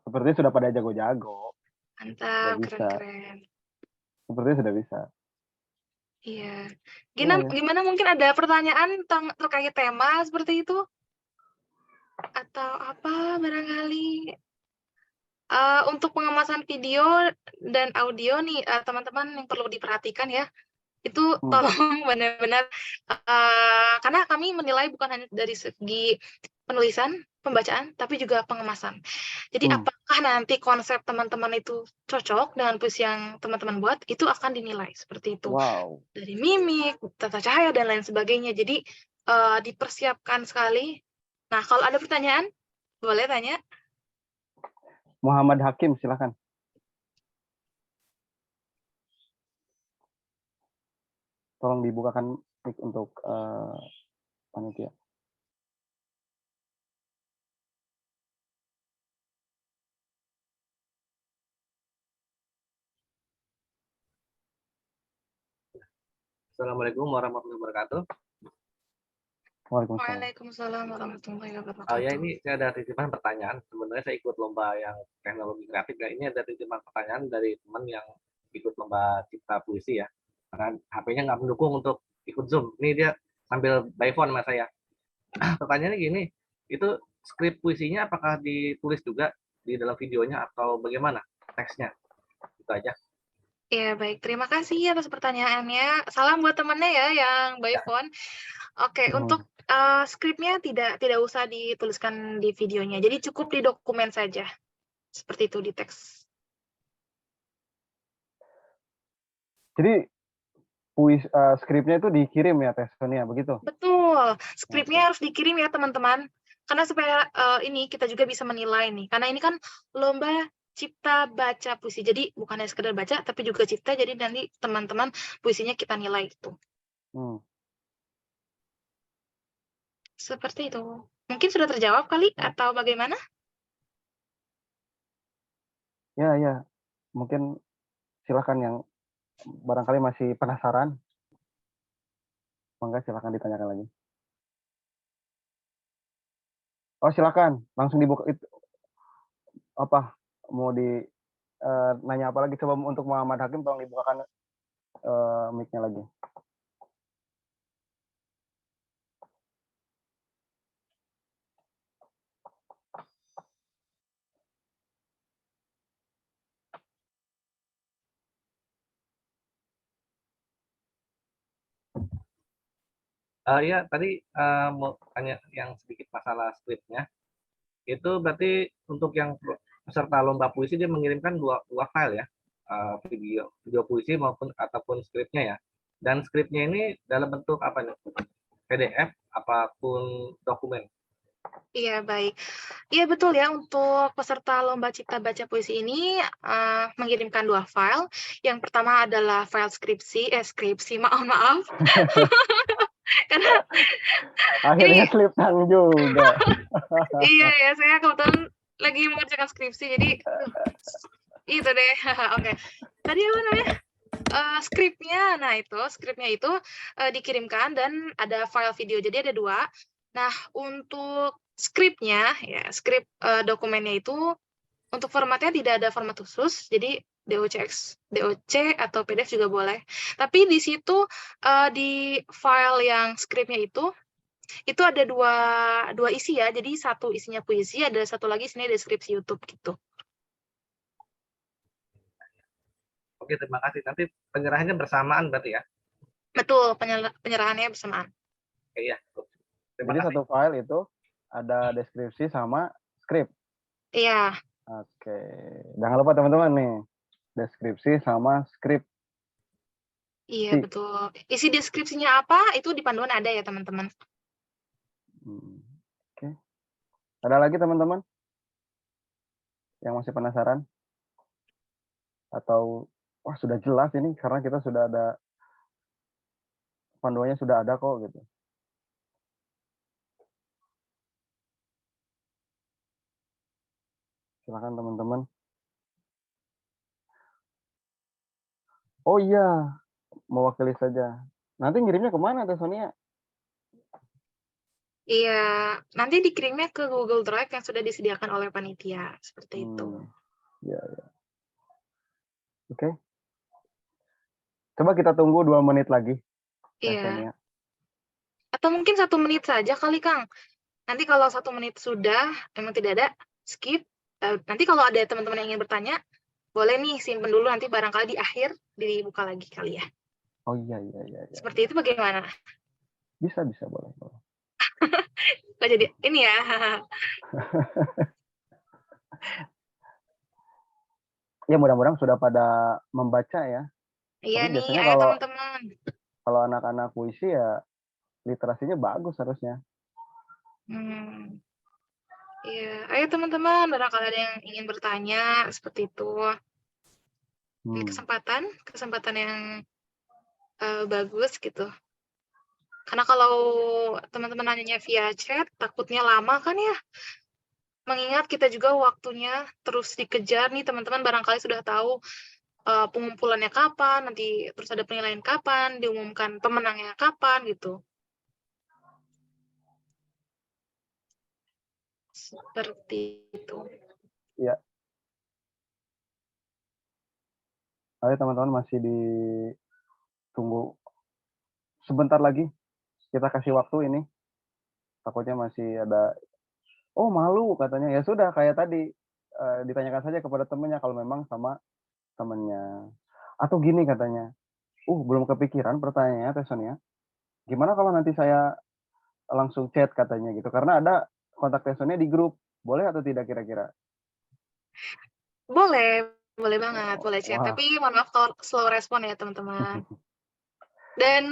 Sepertinya sudah pada jago-jago. Mantap, Bisa. keren-keren. Sepertinya sudah bisa. Iya. Iya. Gimana mungkin ada pertanyaan terkait tema seperti itu? Atau apa barangkali? Untuk pengemasan video dan audio nih, teman-teman yang perlu diperhatikan ya. Itu tolong benar-benar, karena kami menilai bukan hanya dari segi penulisan, pembacaan, tapi juga pengemasan. Jadi apakah nanti konsep teman-teman itu cocok dengan puisi yang teman-teman buat, itu akan dinilai seperti itu. Wow. Dari mimik, tata cahaya, dan lain sebagainya. Jadi dipersiapkan sekali. Nah, kalau ada pertanyaan, boleh tanya. Muhammad Hakim, silakan. Tolong dibukakan mic untuk panitia. Assalamualaikum warahmatullahi wabarakatuh. Waalaikumsalam warahmatullahi wabarakatuh. Ya, ini saya ada titipan pertanyaan. Sebenarnya saya ikut lomba yang teknologi grafik. Nah, ini ada titipan pertanyaan dari teman yang ikut lomba cipta puisi ya. Karena HP-nya nggak mendukung untuk ikut Zoom. Ini dia sambil by phone sama saya. Pertanyaannya gini, itu skrip puisinya apakah ditulis juga di dalam videonya atau bagaimana teksnya? Itu aja. Ya, baik. Terima kasih atas pertanyaannya. Salam buat temennya ya yang by phone. Oke, untuk skripnya tidak usah dituliskan di videonya. Jadi cukup di dokumen saja. Seperti itu di teks. Jadi skripnya itu dikirim ya, Teh Sonia, begitu? Betul. Skripnya harus dikirim ya, teman-teman. Karena supaya ini kita juga bisa menilai nih. Karena ini kan lomba cipta baca puisi. Jadi bukan hanya sekedar baca, tapi juga cipta. Jadi nanti teman-teman puisinya kita nilai itu. Seperti itu. Mungkin sudah terjawab kali atau bagaimana? Ya. Mungkin silakan yang barangkali masih penasaran. Mangga silakan ditanyakan lagi. Oh, silakan. Langsung dibuka itu. Apa? Mau nanya apa lagi? Coba untuk Muhammad Hakim tolong dibukakan mic-nya lagi. Ya, tadi mau tanya yang sedikit masalah skripnya. Itu berarti untuk yang peserta lomba puisi dia mengirimkan dua file ya, video puisi ataupun skripnya ya. Dan skripnya ini dalam bentuk apa nih? PDF apapun dokumen. Iya, baik. Iya, betul ya, untuk peserta lomba cipta baca puisi ini mengirimkan dua file. Yang pertama adalah file skripsi, maaf. Karena akhirnya slip tang juga. Iya ya, saya kebetulan lagi mengerjakan skripsi, jadi itu deh. Oke. Tadi apa namanya? Skripnya itu dikirimkan dan ada file video, jadi ada dua. Nah, untuk skripnya, ya skrip dokumennya itu untuk formatnya tidak ada format khusus, jadi DOC atau PDF juga boleh. Tapi di situ di file yang skripnya itu ada dua isi ya. Jadi satu isinya puisi, ada satu lagi isinya deskripsi YouTube gitu. Oke, terima kasih. Nanti penyerahannya bersamaan berarti ya? Betul, penyerahannya bersamaan. Oke, ya. Terima Jadi kasih. satu file itu ada deskripsi sama skrip. Iya, Oke. Jangan lupa teman-teman nih, deskripsi sama skrip. iya betul. Isi deskripsinya apa, itu di panduan ada ya teman-teman. Oke. Ada lagi teman-teman yang masih penasaran? Atau wah sudah jelas ini karena kita sudah ada panduannya, sudah ada kok gitu. Silakan teman-teman. Oh iya, mewakili saja. Nanti ngirimnya kemana Teh Sonia? Iya, nanti dikirimnya ke Google Drive yang sudah disediakan oleh panitia, seperti itu. Ya, ya. Oke. Coba kita tunggu 2 menit lagi. Teh Iya. Sonia. Atau mungkin 1 menit saja kali, Kang. Nanti kalau 1 menit sudah, emang tidak ada, skip. Nanti kalau ada teman-teman yang ingin bertanya, boleh nih simpen dulu, nanti barangkali di akhir dibuka lagi kali ya. Oh iya, iya, iya. Seperti itu bagaimana? Bisa, boleh. Nggak jadi, ini ya. Ya mudah-mudahan sudah pada membaca ya. Iya Tapi nih, biasanya ayo teman-teman. kalau anak-anak puisi ya literasinya bagus harusnya. Iya, ayo teman-teman, barangkali ada yang ingin bertanya, seperti itu. Ini kesempatan yang bagus gitu. Karena kalau teman-teman nanyanya via chat, takutnya lama kan ya. Mengingat kita juga waktunya terus dikejar nih teman-teman, barangkali sudah tahu pengumpulannya kapan, nanti terus ada penilaian kapan, diumumkan pemenangnya kapan gitu. Seperti itu. Iya. Ayo teman-teman masih ditunggu sebentar lagi. Kita kasih waktu ini. Takutnya masih ada, oh malu katanya. Ya sudah, kayak tadi. Ditanyakan saja kepada temannya kalau memang sama temannya. Atau gini katanya, belum kepikiran pertanyaannya Teh Sonia. Gimana kalau nanti saya langsung chat katanya gitu. Karena ada kontak Teh Sonia di grup. Boleh atau tidak kira-kira? Boleh banget, boleh chat. Wah. Tapi mohon maaf kalau slow respon ya teman-teman. Dan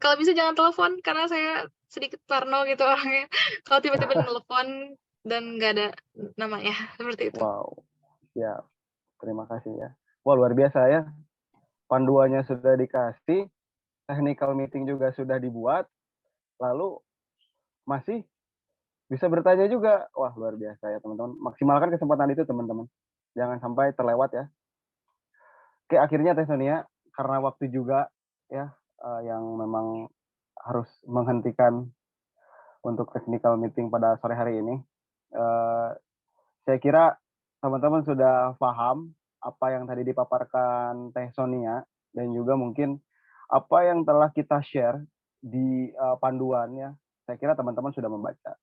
kalau bisa jangan telepon, karena saya sedikit parno gitu orangnya. Kalau tiba-tiba telepon dan nggak ada namanya, seperti itu. Wow, siap. Terima kasih ya. Wah, luar biasa ya. Panduannya sudah dikasih, technical meeting juga sudah dibuat, lalu masih bisa bertanya juga. Wah, luar biasa ya teman-teman. Maksimalkan kesempatan itu teman-teman. Jangan sampai terlewat ya. Oke, akhirnya Teh Sonia, karena waktu juga ya yang memang harus menghentikan untuk technical meeting pada sore hari ini. Saya kira teman-teman sudah paham apa yang tadi dipaparkan Teh Sonia dan juga mungkin apa yang telah kita share di panduannya. Saya kira teman-teman sudah membaca.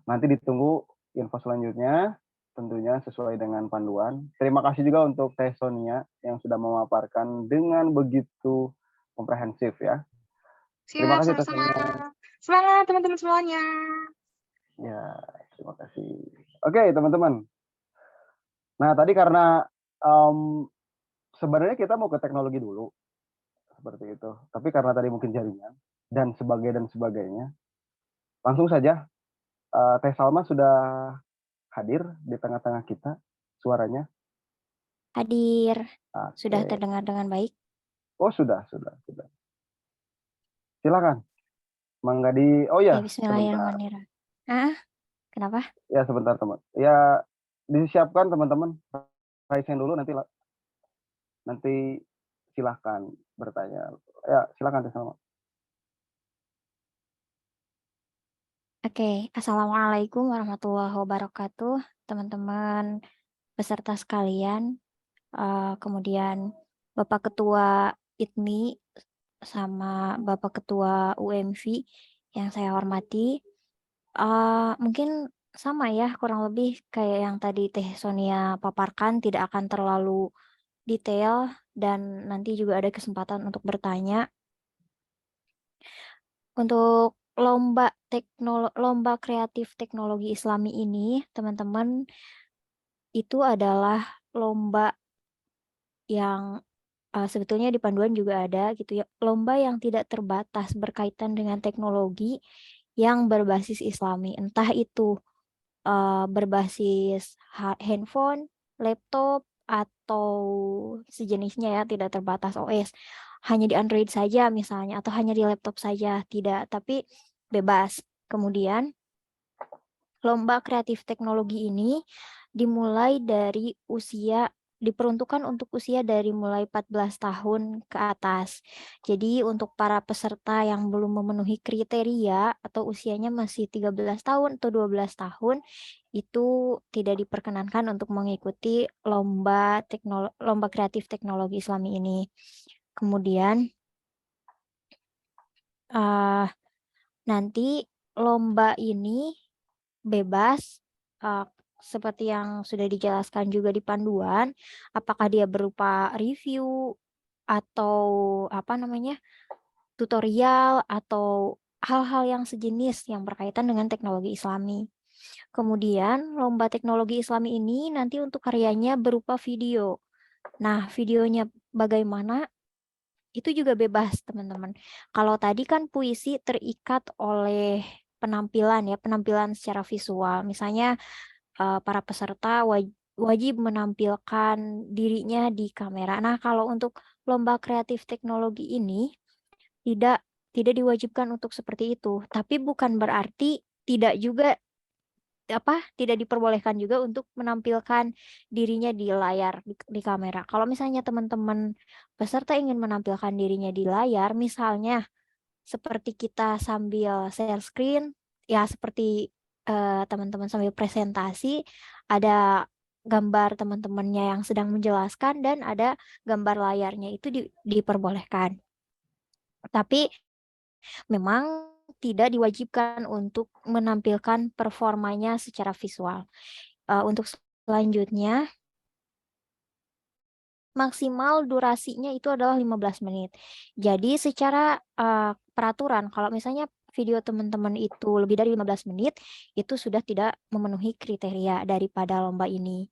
Nanti ditunggu info selanjutnya, tentunya sesuai dengan panduan. Terima kasih juga untuk Teh Sonia yang sudah memaparkan dengan begitu komprehensif ya. Terima kasih Teh Sonia. Semangat teman-teman semuanya. Ya, terima kasih. Oke, teman-teman. Nah, tadi karena sebenarnya kita mau ke teknologi dulu, seperti itu. Tapi karena tadi mungkin jaringan dan sebagainya, langsung saja Teh Salma sudah hadir di tengah-tengah kita, suaranya. Hadir. Oke. Sudah terdengar dengan baik? Oh, sudah. Silakan. Mangga di, oh ya, Bismillahirrahmanirrahim. Kenapa? Ya, sebentar teman. Ya, disiapkan teman-teman. Raise hand dulu, nanti silahkan bertanya. Ya, silakan Teh Salma. Oke, Assalamualaikum warahmatullahi wabarakatuh, teman-teman peserta sekalian. kemudian Bapak Ketua ITMI sama Bapak Ketua UMV yang saya hormati. Mungkin sama ya, kurang lebih kayak yang tadi Teh Sonia paparkan, tidak akan terlalu detail dan nanti juga ada kesempatan untuk bertanya. Untuk lomba kreatif teknologi Islami ini, teman-teman, itu adalah lomba yang sebetulnya di panduan juga ada gitu ya, lomba yang tidak terbatas berkaitan dengan teknologi yang berbasis Islami, entah itu berbasis handphone, laptop, atau sejenisnya ya, tidak terbatas OS. Hanya di Android saja misalnya, atau hanya di laptop saja, tidak, tapi bebas. Kemudian, lomba kreatif teknologi ini dimulai dari diperuntukkan untuk usia dari mulai 14 tahun ke atas. Jadi untuk para peserta yang belum memenuhi kriteria atau usianya masih 13 tahun atau 12 tahun, itu tidak diperkenankan untuk mengikuti lomba kreatif teknologi Islami ini. Kemudian nanti lomba ini bebas, seperti yang sudah dijelaskan juga di panduan, apakah dia berupa review atau tutorial atau hal-hal yang sejenis yang berkaitan dengan teknologi Islami. Kemudian lomba teknologi Islami ini nanti untuk karyanya berupa video. Nah, videonya bagaimana? Itu juga bebas, teman-teman. Kalau tadi kan puisi terikat oleh penampilan secara visual. Misalnya para peserta wajib menampilkan dirinya di kamera. Nah, kalau untuk lomba kreatif teknologi ini tidak diwajibkan untuk seperti itu, tapi bukan berarti tidak diperbolehkan juga untuk menampilkan dirinya di layar di kamera. Kalau misalnya teman-teman peserta ingin menampilkan dirinya di layar, misalnya seperti kita sambil share screen, ya seperti teman-teman sambil presentasi, ada gambar teman-temannya yang sedang menjelaskan dan ada gambar layarnya, itu diperbolehkan. Tapi memang tidak diwajibkan untuk menampilkan performanya secara visual. Untuk selanjutnya, maksimal durasinya itu adalah 15 menit. Jadi secara peraturan, kalau misalnya video teman-teman itu lebih dari 15 menit, itu sudah tidak memenuhi kriteria daripada lomba ini.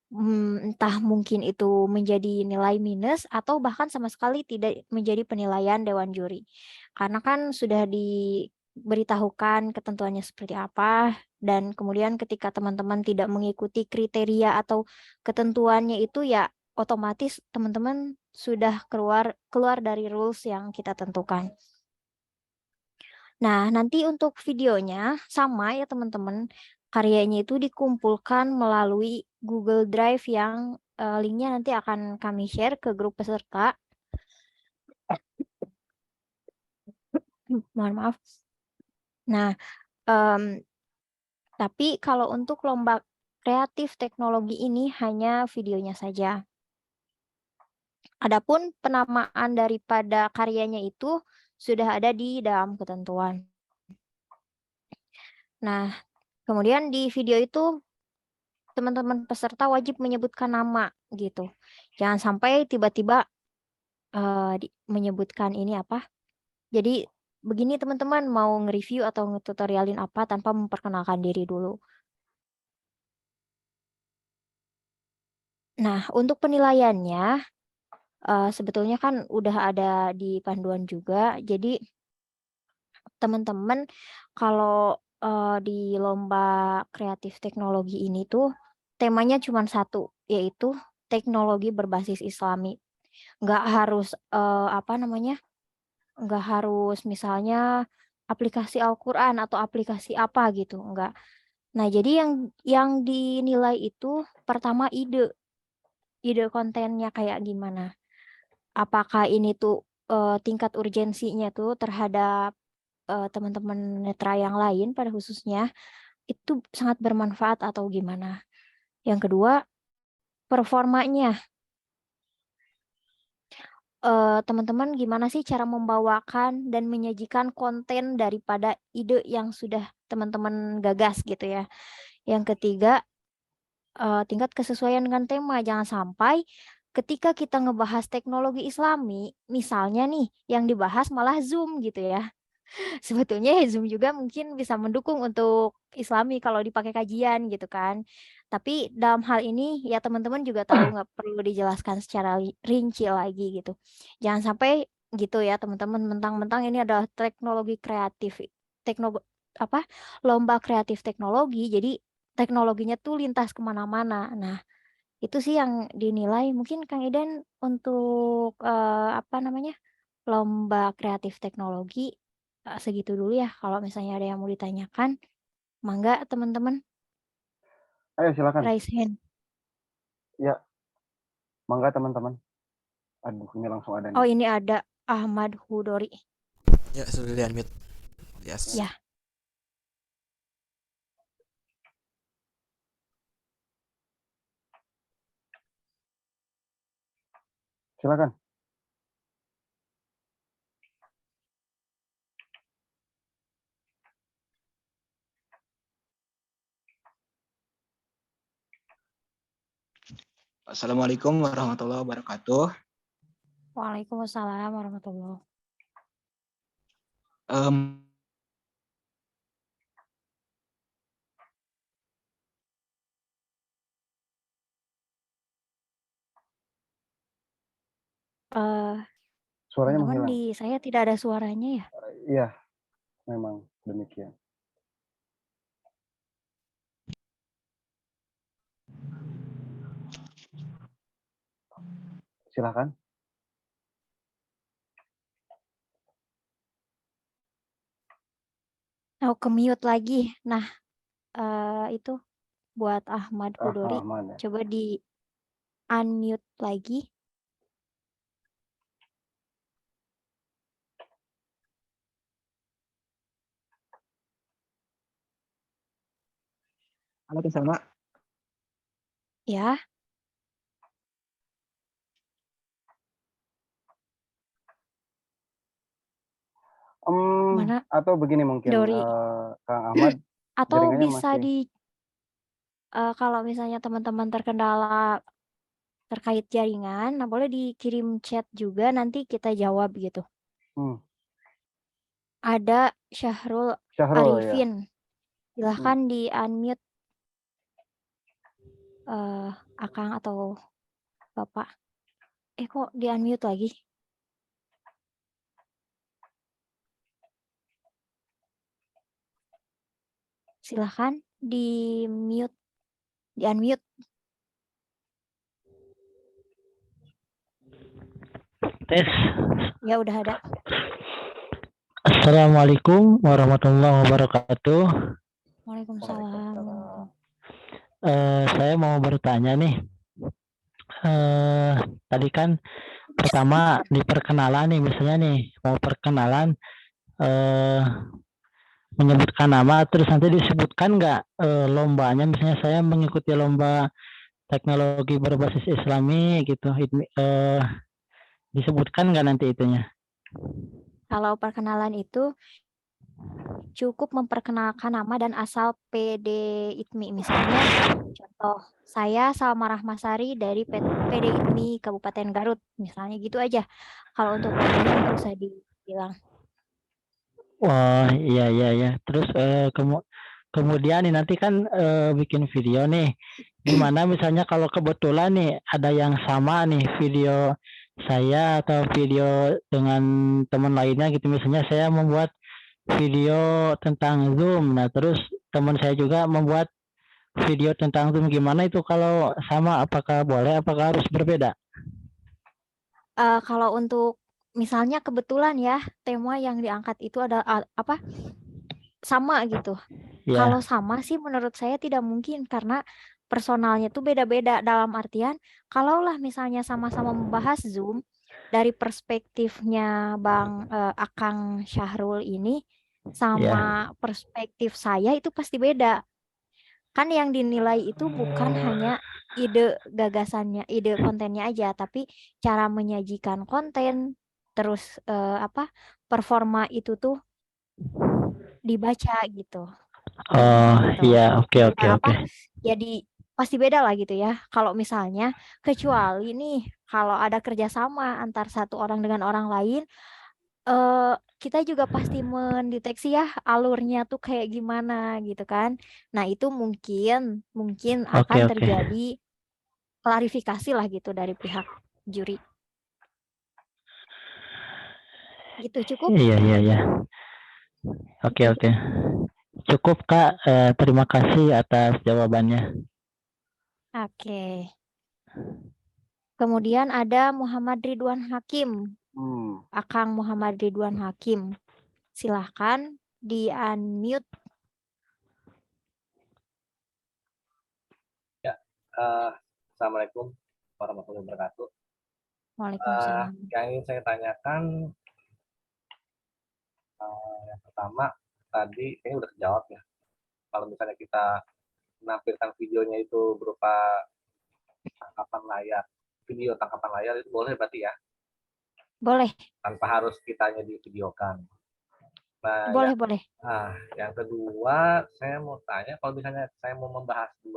Entah mungkin itu menjadi nilai minus atau bahkan sama sekali tidak menjadi penilaian dewan juri. Karena kan sudah diberitahukan ketentuannya seperti apa, dan kemudian ketika teman-teman tidak mengikuti kriteria atau ketentuannya itu, ya otomatis teman-teman sudah keluar dari rules yang kita tentukan. Nah, nanti untuk videonya sama ya teman-teman. Karyanya itu dikumpulkan melalui Google Drive yang linknya nanti akan kami share ke grup peserta. Mohon maaf. Nah, tapi kalau untuk lomba kreatif teknologi ini hanya videonya saja. Adapun penamaan daripada karyanya itu sudah ada di dalam ketentuan. Nah, kemudian di video itu teman-teman peserta wajib menyebutkan nama gitu. Jangan sampai tiba-tiba menyebutkan ini apa. Jadi begini teman-teman, mau nge-review atau nge-tutorialin apa tanpa memperkenalkan diri dulu. Nah, untuk penilaiannya sebetulnya kan udah ada di panduan juga. Jadi teman-teman kalau di lomba kreatif teknologi ini tuh temanya cuma satu, yaitu teknologi berbasis Islami. Nggak harus nggak harus misalnya aplikasi Al-Quran atau aplikasi apa gitu, enggak. Nah, jadi yang dinilai itu pertama ide kontennya kayak gimana. Apakah ini tuh tingkat urgensinya tuh terhadap teman-teman netra yang lain pada khususnya itu sangat bermanfaat atau gimana. Yang kedua, performanya. teman-teman gimana sih cara membawakan dan menyajikan konten daripada ide yang sudah teman-teman gagas gitu ya. Yang ketiga, tingkat kesesuaian dengan tema. Jangan sampai ketika kita ngebahas teknologi Islami, misalnya nih yang dibahas malah Zoom gitu ya. Sebetulnya Zoom juga mungkin bisa mendukung untuk Islami kalau dipakai kajian gitu kan. Tapi dalam hal ini ya teman-teman juga tahu nggak perlu dijelaskan secara rinci lagi gitu. Jangan sampai gitu ya teman-teman mentang-mentang ini adalah teknologi kreatif, teknologi apa lomba kreatif teknologi. Jadi teknologinya tuh lintas kemana-mana. Nah itu sih yang dinilai mungkin Kang Iden untuk apa namanya lomba kreatif teknologi segitu dulu ya. Kalau misalnya ada yang mau ditanyakan, mangga teman-teman Ayo silakan. raise hand. Ya, mangga teman-teman. Aduh, ini langsung ada Oh nih. ini ada Ahmad Hudori. Ya, sudah di-unmute. Yes. Ya. Silakan. Assalamualaikum warahmatullahi wabarakatuh. Waalaikumsalam warahmatullahi. Suaranya Teman-teman menghilang. di saya tidak ada suaranya ya. Iya, memang demikian. Silakan. Oh ke mute lagi. Nah itu buat Ahmad Hudori. Ahmad ya. Coba di unmute lagi. Halo, Salma. Ya. Mana? Atau begini mungkin, Dori. Kang Ahmad, Atau jaringannya bisa masih. di kalau misalnya teman-teman terkendala terkait jaringan, nah boleh dikirim chat juga nanti kita jawab gitu. Ada Syahrul Ya. Arifin. Silahkan di unmute Akang atau Bapak. Kok di unmute lagi? Silahkan di mute, di unmute. Tes. Ya udah ada. Assalamualaikum warahmatullahi wabarakatuh. Waalaikumsalam. Saya mau bertanya nih. Tadi kan pertama di perkenalan nih, misalnya nih mau perkenalan menyebutkan nama, terus nanti disebutkan nggak lombanya, misalnya saya mengikuti lomba teknologi berbasis Islami gitu, disebutkan nggak nanti itunya? Kalau perkenalan itu cukup memperkenalkan nama dan asal PD ITMI. Misalnya contoh saya Salma Rahmasari dari PD ITMI Kabupaten Garut. Misalnya gitu aja. Kalau untuk lombanya nggak usah dibilang. Wah, iya. Terus kemudian nih nanti kan bikin video nih. Gimana misalnya kalau kebetulan nih ada yang sama nih video saya atau video dengan teman lainnya gitu. Misalnya saya membuat video tentang Zoom. Nah, terus teman saya juga membuat video tentang Zoom. Gimana itu kalau sama? Apakah boleh? Apakah harus berbeda? Kalau untuk misalnya kebetulan ya tema yang diangkat itu ada apa sama gitu. Ya. Kalau sama sih menurut saya tidak mungkin karena personalnya tuh beda-beda dalam artian kalaulah misalnya sama-sama membahas Zoom dari perspektifnya Bang Akang Syahrul ini sama perspektif saya itu pasti beda. Kan yang dinilai itu bukan hanya ide gagasannya, ide kontennya aja, tapi cara menyajikan konten, terus performa itu tuh dibaca gitu. Oh Gitu. iya, oke oke Nah, oke. jadi pasti beda lah gitu ya. Kalau misalnya kecuali nih kalau ada kerjasama antar satu orang dengan orang lain, kita juga pasti mendeteksi ya alurnya tuh kayak gimana gitu kan. Nah, itu mungkin Oke akan oke. terjadi klarifikasi lah gitu dari pihak juri. Gitu cukup? Iya iya iya. Oke oke. Cukup Kak. Terima kasih atas jawabannya. Oke. Kemudian ada Muhammad Ridwan Hakim. Akang Muhammad Ridwan Hakim. Silahkan di-unmute. Ya, Assalamualaikum warahmatullahi wabarakatuh. Waalaikumsalam. Yang ingin saya tanyakan, yang pertama tadi kayaknya udah kejawab ya. Kalau misalnya kita menampilkan videonya itu berupa tangkapan layar, video tangkapan layar itu boleh berarti ya? Boleh. Tanpa harus kitanya divideokan. Nah, Boleh. yang kedua saya mau tanya, kalau misalnya saya mau membahas 2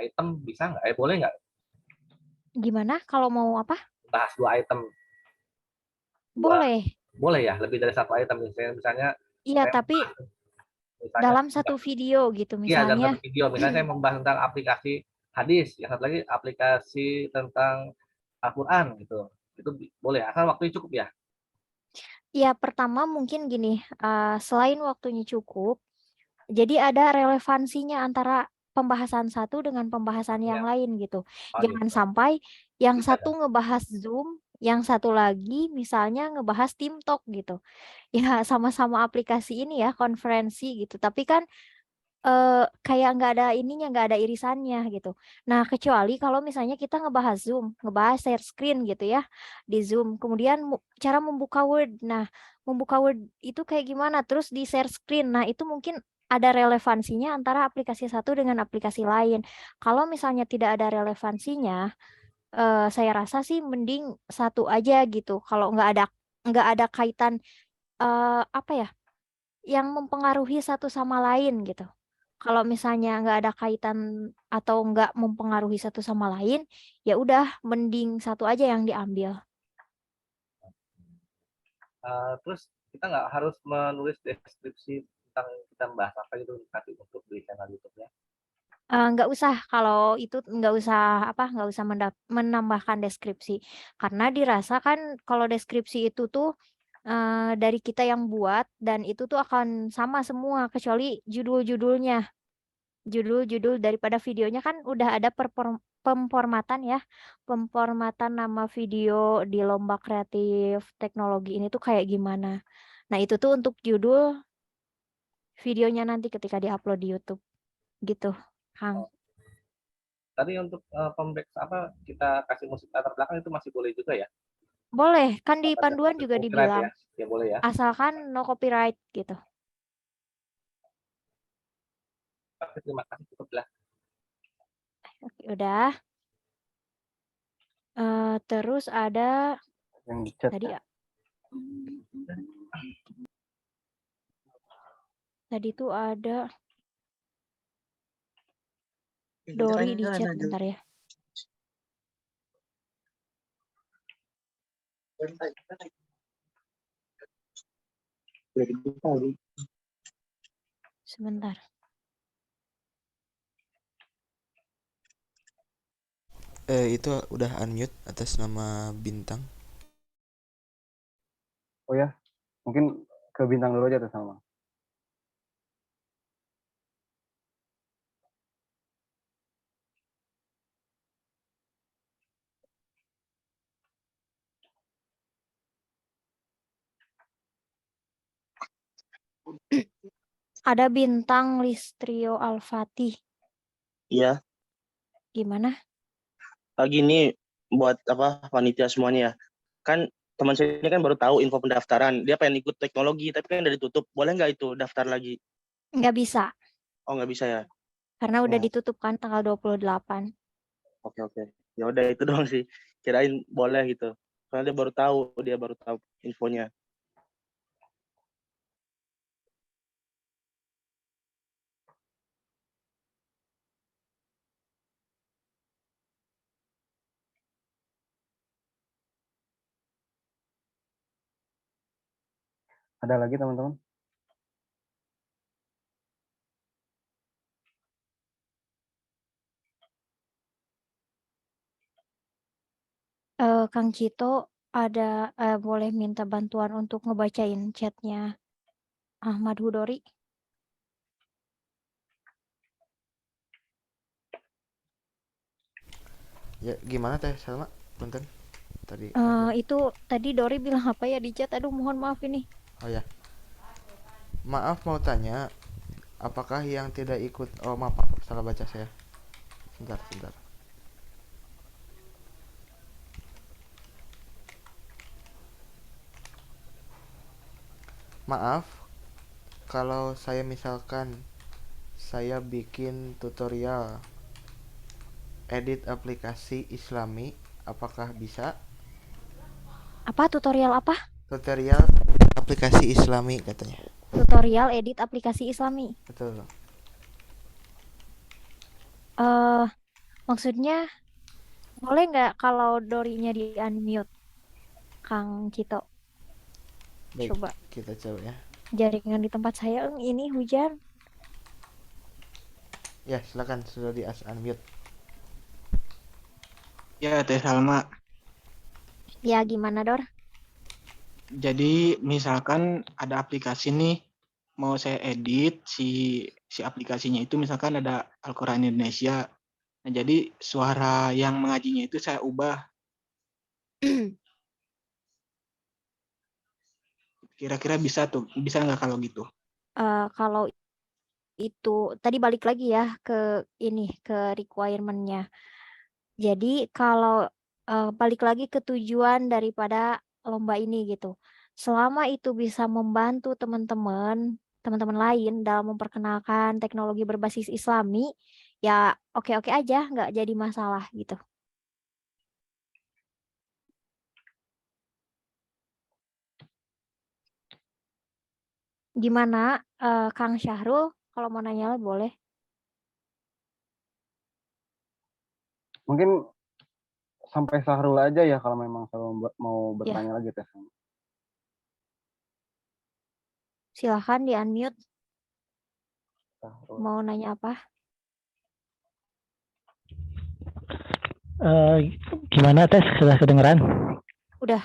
item bisa nggak? Boleh nggak? Gimana kalau mau apa? Bahas 2 item. Boleh. Boleh ya, lebih dari 1 item misalnya. Iya, tapi dalam satu video gitu Iya, dalam misalnya. satu video. Misalnya saya membahas tentang aplikasi hadis, yang satu lagi aplikasi tentang Al-Quran gitu. Itu boleh, asal waktunya cukup ya? Ya, pertama mungkin gini, selain waktunya cukup, jadi ada relevansinya antara pembahasan satu dengan pembahasan yang lain gitu. Jangan sampai yang satu ngebahas Zoom, yang satu lagi misalnya ngebahas TikTok gitu. Ya sama-sama aplikasi ini ya, konferensi gitu. Tapi kan kayak nggak ada ininya, nggak ada irisannya gitu. Nah, kecuali kalau misalnya kita ngebahas Zoom, ngebahas share screen gitu ya di Zoom. Kemudian cara membuka Word. Nah, membuka Word itu kayak gimana? Terus di share screen. Nah, itu mungkin ada relevansinya antara aplikasi satu dengan aplikasi lain. Kalau misalnya tidak ada relevansinya, saya rasa sih mending satu aja gitu. Kalau nggak ada kaitan apa ya, yang mempengaruhi satu sama lain gitu. Kalau misalnya nggak ada kaitan atau nggak mempengaruhi satu sama lain, ya udah mending satu aja yang diambil. Terus kita nggak harus menulis deskripsi tentang kita membahas apa itu nanti untuk di channel YouTube-nya. Nggak usah kalau itu nggak usah menambahkan deskripsi karena dirasa kan kalau deskripsi itu tuh dari kita yang buat dan itu tuh akan sama semua kecuali judul-judulnya. Judul daripada videonya kan udah ada pemformatan ya. Pemformatan nama video di lomba kreatif teknologi ini tuh kayak gimana. Nah, itu tuh untuk judul videonya nanti ketika diupload di YouTube. Gitu, Kang. Tadi untuk kita kasih musik latar belakang itu masih boleh juga ya? Boleh, kan di panduan juga dibilang. Ya boleh ya. Asalkan no copyright gitu. Terima kasih, cukuplah. Oke, udah. Terus ada yang di chat. Tadi tuh ada Dori di chat, bentar ya. Sebentar. Itu udah unmute atas nama Bintang. Oh ya, mungkin ke Bintang dulu aja atas nama. Ada Bintang Listrio Al-Fatih. Iya. Gimana? Gini buat panitia semuanya ya. Kan teman saya ini kan baru tahu info pendaftaran. Dia pengen ikut teknologi tapi kan udah ditutup. Boleh nggak itu daftar lagi? Nggak bisa. Oh, nggak bisa ya. Karena udah Ya. ditutup kan tanggal 28. Oke. Ya udah itu doang sih. Kirain boleh gitu. Soalnya dia baru tahu infonya. Ada lagi teman-teman? Kang Cito ada boleh minta bantuan untuk ngebacain chatnya Ahmad Hudori. Ya, gimana Teh Salma? Punten. Tadi Itu tadi Dori bilang apa ya di chat? Aduh, mohon maaf ini. Oh ya. Maaf mau tanya, apakah yang tidak ikut maaf, salah baca saya. Sebentar. Maaf kalau saya misalkan saya bikin tutorial edit aplikasi Islami, apakah bisa? Apa tutorial apa? Tutorial aplikasi Islami katanya. Tutorial edit aplikasi Islami. Betul. Maksudnya boleh nggak kalau Dorinya di unmute, Kang Cito? Baik, Coba. kita coba ya. Jaringan di tempat saya ini hujan. Ya, silakan sudah di unmute. Ya, Teh Salma. Ya, gimana, Dor? Jadi misalkan ada aplikasi nih, mau saya edit si aplikasinya itu misalkan ada Al-Quran Indonesia. Nah, jadi suara yang mengajinya itu saya ubah. Kira-kira bisa nggak kalau gitu? Kalau itu tadi balik lagi ya ke requirement-nya. Jadi kalau balik lagi ke tujuan daripada lomba ini gitu. Selama itu bisa membantu teman-teman lain dalam memperkenalkan teknologi berbasis Islami, ya oke-oke aja, nggak jadi masalah gitu. Gimana, Kang Syahrul? Kalau mau nanya boleh. Mungkin sampai Sahrul aja ya kalau memang Sahrul mau bertanya lagi Teh. Silahkan di unmute. Mau nanya apa? Gimana Tes? Sudah kedengeran? Udah.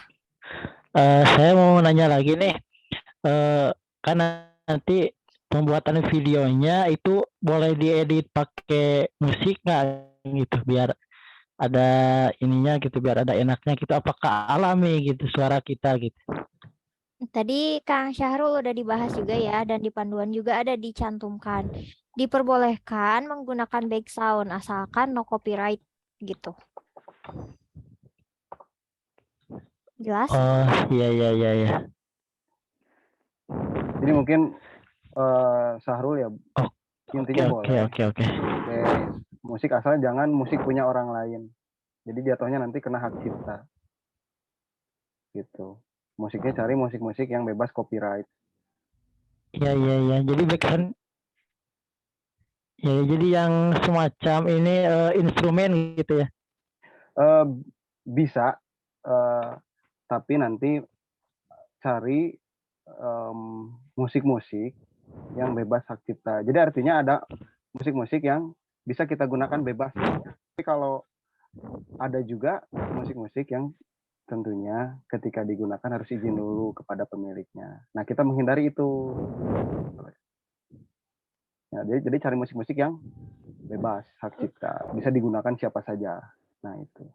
Saya mau nanya lagi nih. Kan nanti pembuatan videonya itu boleh diedit pakai musik nggak gitu biar ada ininya gitu, biar ada enaknya gitu, apakah alami gitu suara kita gitu. Tadi Kang Syahrul udah dibahas juga ya, dan di panduan juga ada dicantumkan. Diperbolehkan menggunakan back sound asalkan no copyright gitu. Jelas? Oh iya. Jadi mungkin Sahrul ya intinya boleh. Oke. Musik asal jangan musik punya orang lain. Jadi jatuhnya nanti kena hak cipta. Gitu. Musiknya cari musik-musik yang bebas copyright. Iya. Jadi backsound ya, jadi yang semacam ini instrumen gitu ya. Bisa, tapi nanti cari musik-musik yang bebas hak cipta. Jadi artinya ada musik-musik yang bisa kita gunakan bebas. Tapi kalau ada juga musik-musik yang tentunya ketika digunakan harus izin dulu kepada pemiliknya. Nah, kita menghindari itu. Ya, jadi cari musik-musik yang bebas hak cipta, bisa digunakan siapa saja. Nah, itu.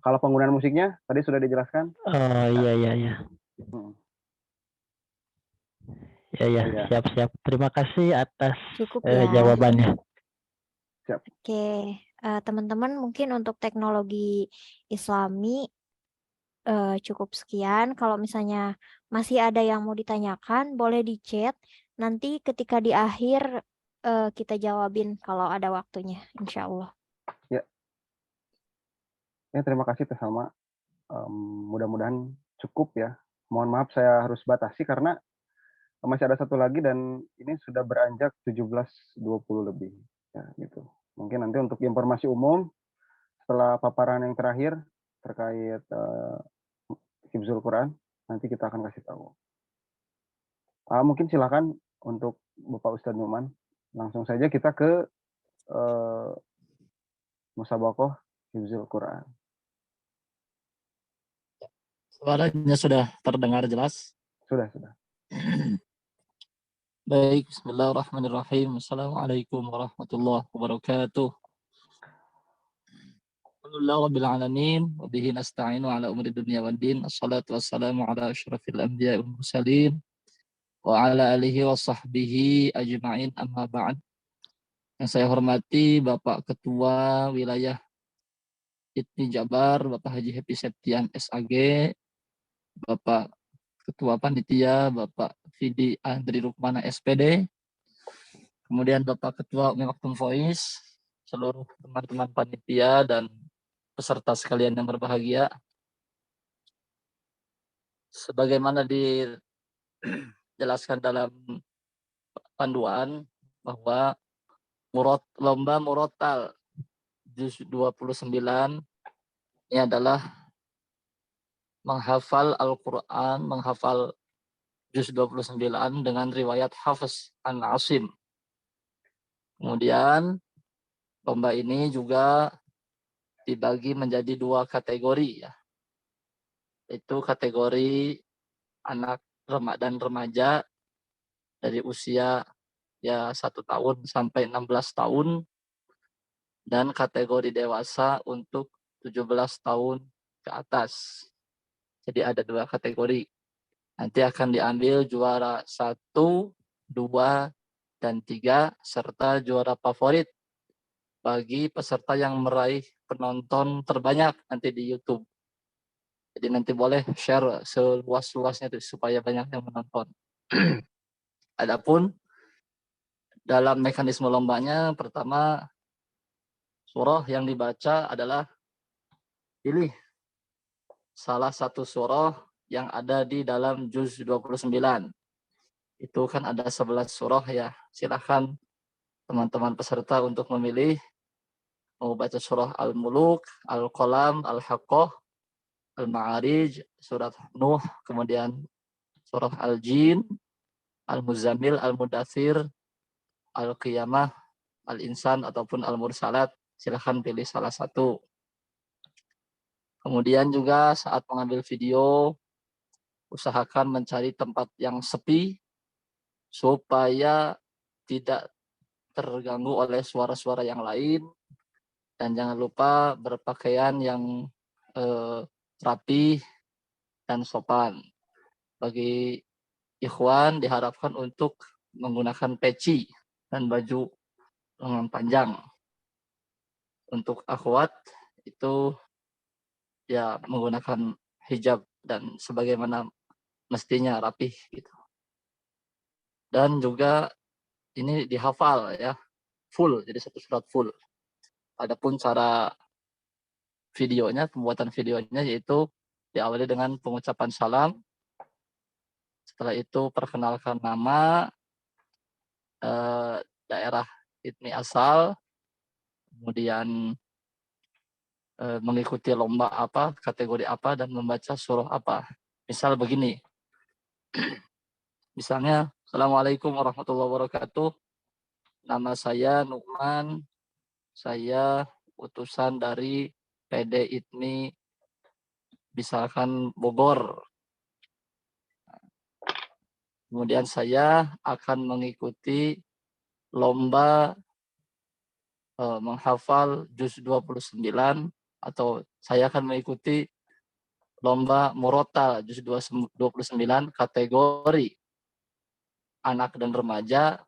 Kalau penggunaan musiknya tadi sudah dijelaskan? Oh iya. Ya. Siap. Terima kasih atas jawabannya. Siap. Oke, teman-teman mungkin untuk teknologi Islami cukup sekian. Kalau misalnya masih ada yang mau ditanyakan, boleh di chat. Nanti ketika di akhir kita jawabin kalau ada waktunya, insya Allah. Ya, terima kasih Teh Salma. Mudah-mudahan cukup ya. Mohon maaf saya harus batasi karena masih ada satu lagi dan ini sudah beranjak 17.20 lebih. Ya, gitu. Mungkin nanti untuk informasi umum setelah paparan yang terakhir terkait Hifzul Quran, nanti kita akan kasih tahu. Mungkin silakan untuk Bapak Ustadz Numan. Langsung saja kita ke Musabaqah Hifzul Quran. Suaranya sudah terdengar jelas? Sudah. Baik, bismillahirrahmanirrahim. Assalamualaikum warahmatullahi wabarakatuh. Alhamdulillah rabbil alamin wa bihi nasta'inu ala umuri dunya waddin. Assalatu wassalamu ala asyrafil anbiya'i wal mursalin wa ala alihi wa sahbihi ajma'in, amma ba'd. Yang saya hormati Bapak Ketua Wilayah ITMI Jabar, Bapak Haji Happy Septian SAG, Bapak Ketua Panitia, Bapak Fidi Andri Rukmana SPD, kemudian Bapak Ketua Umi Maktum Voice, seluruh teman-teman panitia dan peserta sekalian yang berbahagia. Sebagaimana dijelaskan dalam panduan bahwa lomba murotal juz 29 ini adalah menghafal Al-Quran, menghafal juz 29 dengan riwayat Hafiz an Asim. Kemudian lomba ini juga dibagi menjadi 2 kategori ya. Itu kategori anak dan remaja dari usia ya 1 tahun sampai 16 tahun dan kategori dewasa untuk 17 tahun ke atas. Jadi ada 2 kategori. Nanti akan diambil juara 1, 2, dan 3 serta juara favorit bagi peserta yang meraih penonton terbanyak nanti di YouTube. Jadi nanti boleh share seluas-luasnya supaya banyak yang menonton. Adapun dalam mekanisme lombanya, pertama surah yang dibaca adalah pilih salah satu surah yang ada di dalam juz 29. Itu kan ada 11 surah ya. Silakan teman-teman peserta untuk memilih mau baca surah Al-Muluk, Al-Qalam, Al-Haqqah, Al-Ma'arij, surat Nuh, kemudian surah Al-Jin, Al-Muzammil, Al-Mudathir, Al-Qiyamah, Al-Insan ataupun Al-Mursalat. Silakan pilih salah satu. Kemudian juga saat mengambil video, usahakan mencari tempat yang sepi supaya tidak terganggu oleh suara-suara yang lain. Dan jangan lupa berpakaian yang rapi dan sopan. Bagi ikhwan diharapkan untuk menggunakan peci dan baju lengan panjang. Untuk akhwat itu ya menggunakan hijab dan sebagaimana mestinya rapih gitu. Dan juga ini dihafal ya, full, jadi satu surat full. Adapun cara videonya, pembuatan videonya yaitu diawali dengan pengucapan salam. Setelah itu perkenalkan nama, daerah ITMI asal, kemudian mengikuti lomba apa, kategori apa, dan membaca surah apa. Misal begini, misalnya, Assalamualaikum warahmatullahi wabarakatuh. Nama saya Nu'man, saya utusan dari PD ITMI, misalkan Bogor. Kemudian saya akan mengikuti lomba menghafal juz 29 atau saya akan mengikuti lomba murotal juz 29 kategori anak dan remaja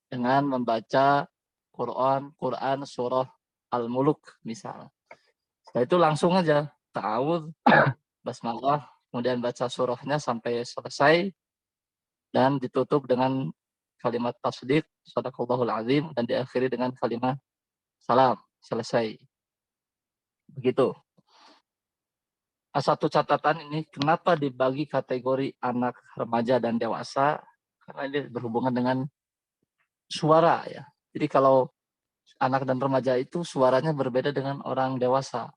dengan membaca Quran surah Al-Muluk misal. Setelah itu langsung aja ta'awudz, basmalah, kemudian baca surahnya sampai selesai dan ditutup dengan kalimat tasdik, sadaqallahul azim, dan diakhiri dengan kalimat salam. Selesai. Begitu. Satu catatan ini, kenapa dibagi kategori anak, remaja, dan dewasa? Karena ini berhubungan dengan suara ya. Jadi kalau anak dan remaja itu suaranya berbeda dengan orang dewasa.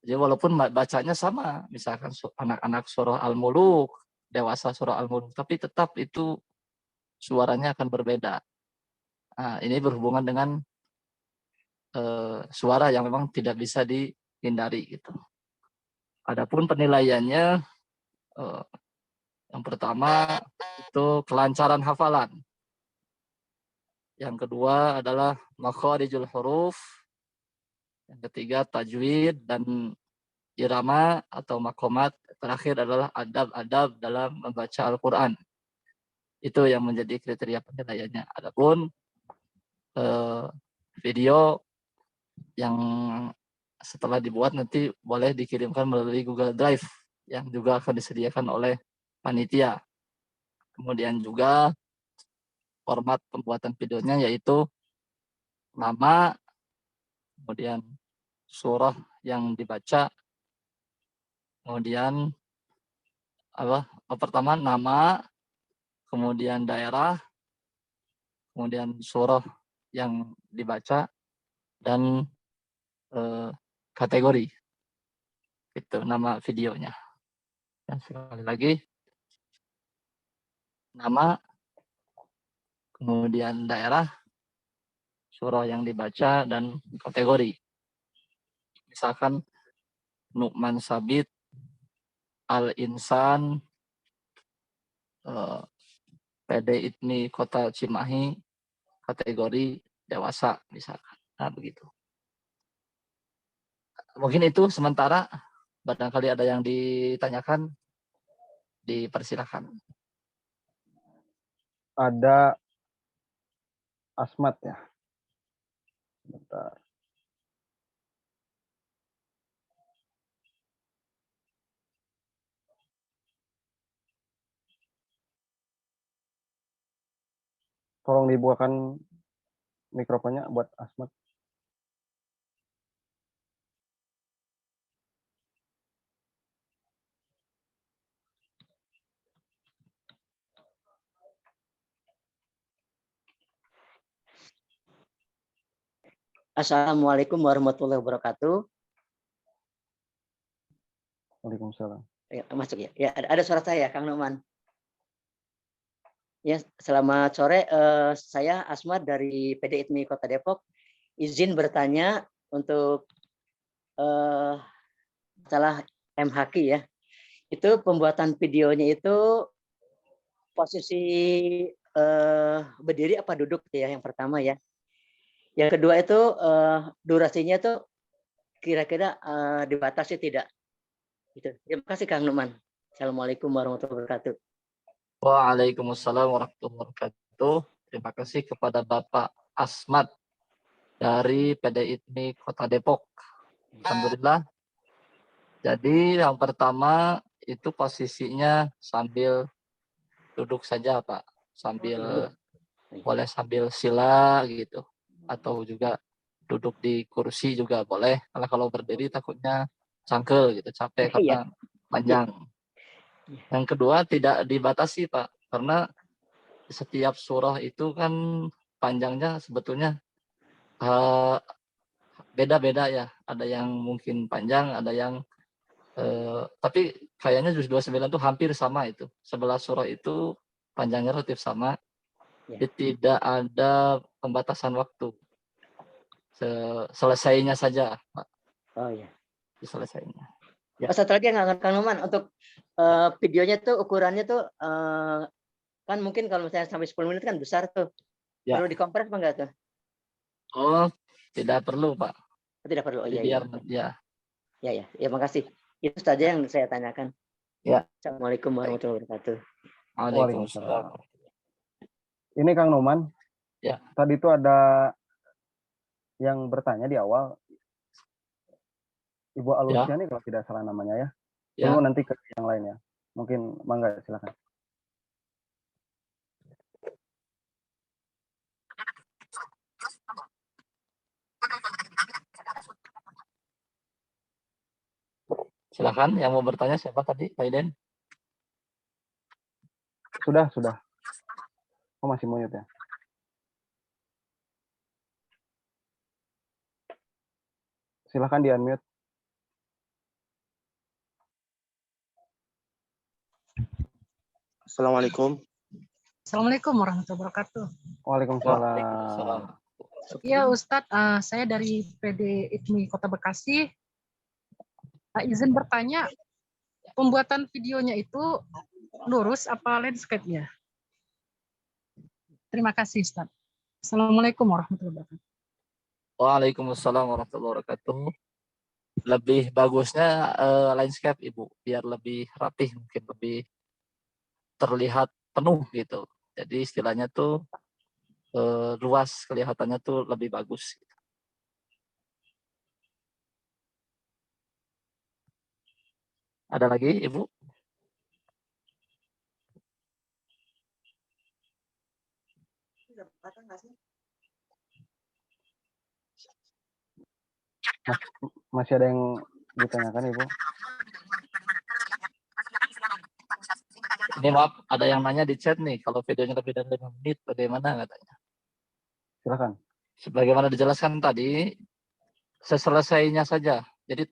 Jadi walaupun bacanya sama, misalkan anak-anak surah Al-Muluk, dewasa surah Al-Muluk, tapi tetap itu suaranya akan berbeda. Nah, ini berhubungan dengan suara yang memang tidak bisa dihindari gitu. Adapun penilaiannya, yang pertama itu kelancaran hafalan. Yang kedua adalah makharijul huruf. Yang ketiga tajwid dan irama atau makomat. Terakhir adalah adab-adab dalam membaca Al-Quran. Itu yang menjadi kriteria penilaiannya. Adapun video yang setelah dibuat nanti boleh dikirimkan melalui Google Drive yang juga akan disediakan oleh panitia. Kemudian juga format pembuatan videonya yaitu nama, kemudian surah yang dibaca, kemudian pertama nama, kemudian daerah, kemudian surah yang dibaca, dan kategori. Itu nama videonya. Dan sekali lagi, nama, kemudian daerah, surah yang dibaca, dan kategori. Misalkan Nu'man Sabit, Al-Insan, PD ITMI Kota Cimahi, kategori dewasa misalkan. Nah, begitu. Mungkin itu sementara, barangkali ada yang ditanyakan, dipersilakan. Ada Asmat ya. Bentar. Tolong dibukakan mikrofonnya buat Asmat. Assalamualaikum warahmatullahi wabarakatuh. Waalaikumsalam. Ya, masuk ya. Ya, ada suara saya, Kang Numan. Ya, selamat sore. Saya Asmat dari PD ITMI Kota Depok. Izin bertanya untuk masalah MHQ ya. Itu pembuatan videonya itu posisi berdiri apa duduk ya yang pertama ya. Yang kedua itu durasinya itu kira-kira dibatasi tidak? Gitu. Terima kasih Kang Numan. Assalamualaikum warahmatullahi wabarakatuh. Waalaikumsalam warahmatullahi wabarakatuh. Terima kasih kepada Bapak Asmat dari PD ITMI Kota Depok. Alhamdulillah. Jadi yang pertama itu posisinya sambil duduk saja Pak. Boleh sambil sila gitu. Atau juga duduk di kursi juga boleh. Karena kalau berdiri takutnya cangkel gitu, capek karena panjang. Yang kedua tidak dibatasi Pak, karena setiap surah itu kan panjangnya sebetulnya beda-beda ya. Ada yang mungkin panjang, ada yang tapi kayaknya juz 29 itu hampir sama itu. 11 surah itu panjangnya relatif sama. Jadi tidak ada pembatasan waktu. Selesainya saja Pak. Oh ya. Selesainya. Ya. Satu lagi Kang Numan, untuk videonya tuh ukurannya tuh kan mungkin kalau misalnya sampai 10 menit kan besar tuh. Ya. Perlu dikompres apa enggak tuh? Oh, tidak perlu Pak. Tidak perlu. Oh, iya, biar, ya. Ya, makasih. Itu saja yang saya tanyakan. Ya. Assalamualaikum warahmatullahi wabarakatuh. Waalaikumsalam. Ini Kang Numan. Ya. Tadi itu ada yang bertanya di awal. Ibu Alusia nih kalau tidak salah namanya ya. Tunggu nanti ke yang lain ya. Mungkin Mangga silakan. Silakan yang mau bertanya siapa tadi, Pak Iden? Sudah. Oh, masih mute ya? Silahkan di-unmute. Assalamualaikum. Assalamualaikum warahmatullahi wabarakatuh. Waalaikumsalam. Iya Ustadz, saya dari PD ITMI Kota Bekasi. Izin bertanya, pembuatan videonya itu lurus apa landscape-nya? Terima kasih Ustadz. Assalamualaikum warahmatullahi wabarakatuh. Waalaikumsalam warahmatullahi wabarakatuh. Lebih bagusnya landscape Ibu, biar lebih rapih, mungkin lebih terlihat penuh gitu. Jadi istilahnya tuh luas, kelihatannya tuh lebih bagus. Ada lagi Ibu? Masih ada yang ditanyakan, Ibu? Ini maaf, ada yang nanya di chat nih, kalau videonya lebih dari 5 menit, bagaimana katanya? Silakan. Sebagaimana dijelaskan tadi, seselesainya saja. Jadi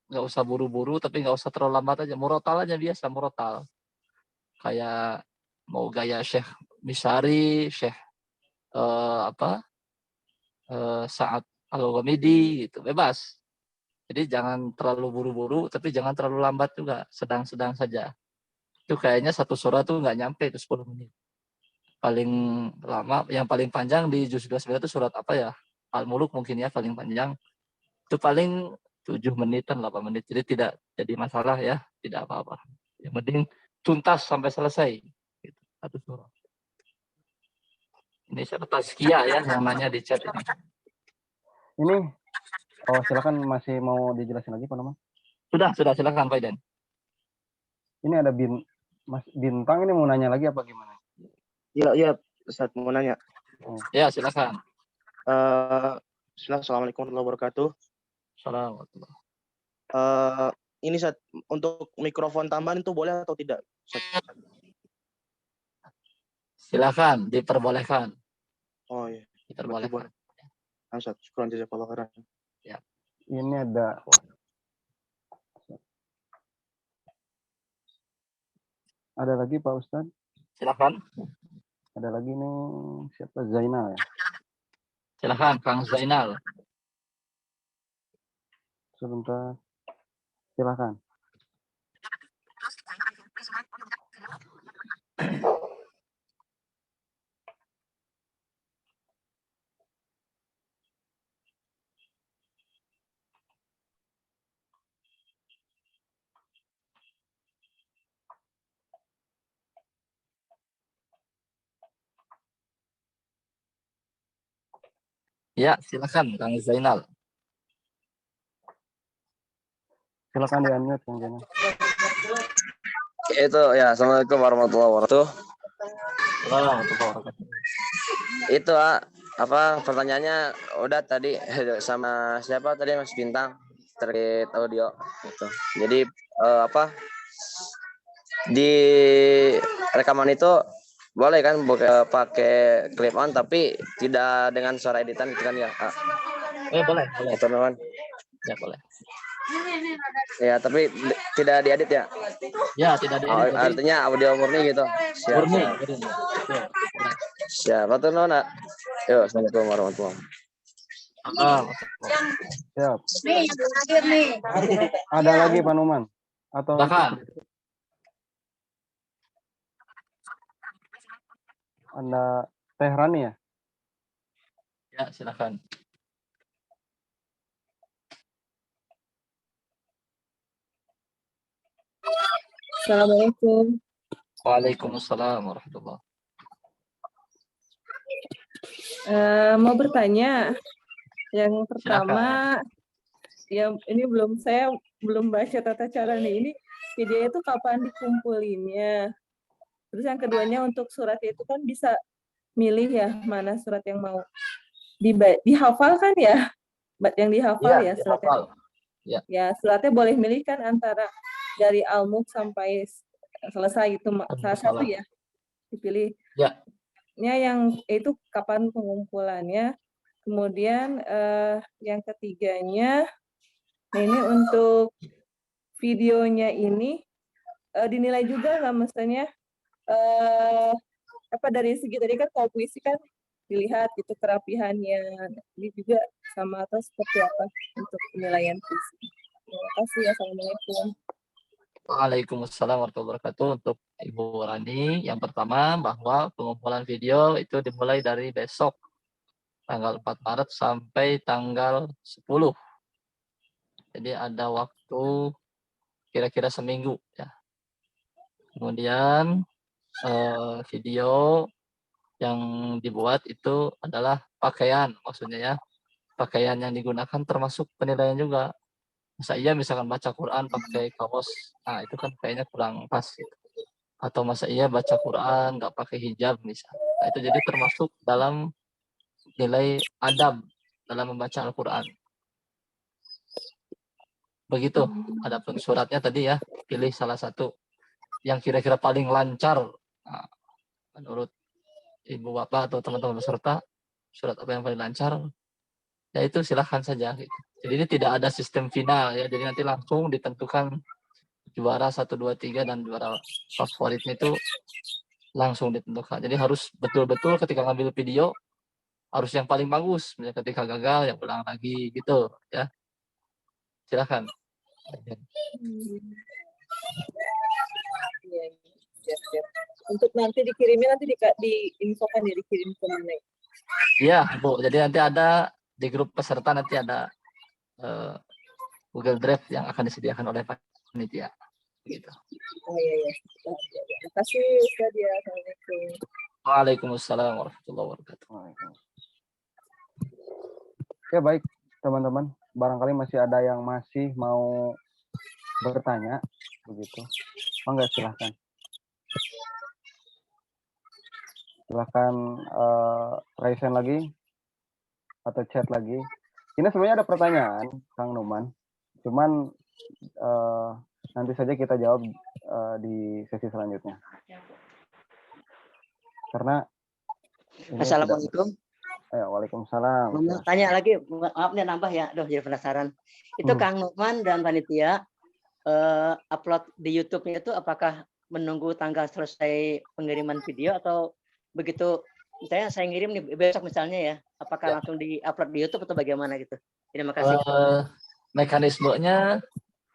nggak usah buru-buru, tapi nggak usah terlalu lambat aja. Murotal aja biasa, murotal. Kayak mau gaya Syekh Misari, Syekh Sa'ad Al-Ghamidi gitu, bebas. Jadi jangan terlalu buru-buru, tapi jangan terlalu lambat juga, sedang-sedang saja. Itu kayaknya satu surat tuh nggak nyampe itu 10 menit. Paling lama, yang paling panjang di juz 29 itu surat apa ya? Al-Muluk mungkin ya paling panjang. Itu paling 7 menitan, 8 menit. Jadi tidak jadi masalah ya, tidak apa-apa. Yang penting tuntas sampai selesai. Gitu, satu surat. Ini saya tazkiyah ya, yang nanya di chat ini. Ini, silakan, masih mau dijelasin lagi Pak Noman? Sudah, silakan Pak Iden. Ini ada Mas Bintang ini mau nanya lagi apa gimana? Iya, Ustaz mau nanya. Ya, silakan. Assalamualaikum warahmatullahi wabarakatuh. Assalamualaikum. Ini Ustaz, untuk mikrofon tambahan itu boleh atau tidak? Ustaz? Silakan, diperbolehkan. Oh iya. Diperbolehkan. Ustaz, syukuran jazakallahu khairan. Ya. Ini ada lagi Pak Ustadz? Silakan. Ada lagi nih, siapa? Zainal ya? Silakan Kang Zainal. Sebentar. Silakan. Ya, silakan Kang Zainal. Silakan di-unmute Kang Zainal. Itu ya, assalamualaikum warahmatullahi wabarakatuh. Itu pertanyaannya udah tadi sama siapa tadi Mas Bintang terkait audio itu. Jadi di rekaman itu boleh kan pakai clip on tapi tidak dengan suara editan gitu kan ya? Boleh. Itu teman. Ya boleh. Ya, tapi tidak diedit ya? Ya, tidak diedit. Artinya audio murni gitu. Siap. Murni. Siapa tuh Nona? Yuk, assalamualaikum warahmatullahi wabarakatuh. Siap. Nih, yang terakhir nih. Ada lagi Pak Numan? Atau Anda Tehrani ya? Ya, silakan. Assalamualaikum. Waalaikumsalam warahmatullahi Mau bertanya, yang pertama, yang ini saya belum baca tata cara nih. Ini video itu kapan dikumpulinnya? Terus yang keduanya untuk surat itu kan bisa milih ya mana surat yang mau dihafal kan ya? Yang dihafal ya suratnya. Ya. Ya, suratnya boleh milih kan antara dari Al-Mulk sampai selesai itu salah satu Salah. ya dipilih. Ya. Yang itu kapan pengumpulannya. Kemudian yang ketiganya, nah ini untuk videonya ini dinilai juga nggak maksudnya apa dari segi tadi kan kalau puisi kan dilihat gitu kerapihannya, ini juga sama atau seperti apa untuk penilaian puisi. Terima kasih. Assalamualaikum. Waalaikumsalam warahmatullahi wabarakatuh. Untuk Ibu Rani, yang pertama bahwa pengumpulan video itu dimulai dari besok tanggal 4 Maret sampai tanggal 10. Jadi ada waktu kira-kira seminggu ya. Kemudian video yang dibuat itu adalah pakaian, maksudnya ya. Pakaian yang digunakan termasuk penilaian juga. Masa iya misalkan baca Quran pakai kaos, nah itu kan kayaknya kurang pas gitu. Atau masa iya baca Quran nggak pakai hijab misalnya. Nah, itu jadi termasuk dalam nilai adab dalam membaca Al-Quran. Begitu. Adapun suratnya tadi ya, pilih salah satu yang kira-kira paling lancar. Nah, menurut Ibu Bapak atau teman-teman peserta, surat apa yang paling lancar, ya itu silahkan saja. Gitu. Jadi ini tidak ada sistem final ya, jadi nanti langsung ditentukan juara 1, 2, 3 dan juara favoritnya itu langsung ditentukan. Jadi harus betul-betul ketika ngambil video harus yang paling bagus. Misalnya ketika gagal ya ulang lagi gitu ya. Silakan. Siap. Untuk nanti dikirimnya nanti diinfokan ya dikirim ke mana? Iya, Bu. Jadi nanti ada di grup peserta nanti ada Google Drive yang akan disediakan oleh panitia. Gitu. Oh iya. Terima kasih Ustaz ya. Assalamualaikum. Waalaikumsalam warahmatullahi wabarakatuh. Ya baik teman-teman, barangkali masih ada yang masih mau bertanya begitu. Mangga silahkan. Silahkan raise hand lagi atau chat lagi. Ini sebenarnya ada pertanyaan Kang Numan, cuman nanti saja kita jawab di sesi selanjutnya. Karena Assalamualaikum. Waalaikumsalam. Mau tanya lagi, maaf nih nambah ya, jadi penasaran. Itu Kang Nukman dan panitia upload di YouTube-nya itu apakah menunggu tanggal selesai pengiriman video atau begitu misalnya saya ngirim nih besok misalnya ya, apakah langsung di-upload di YouTube atau bagaimana gitu? Terima kasih. Mekanismenya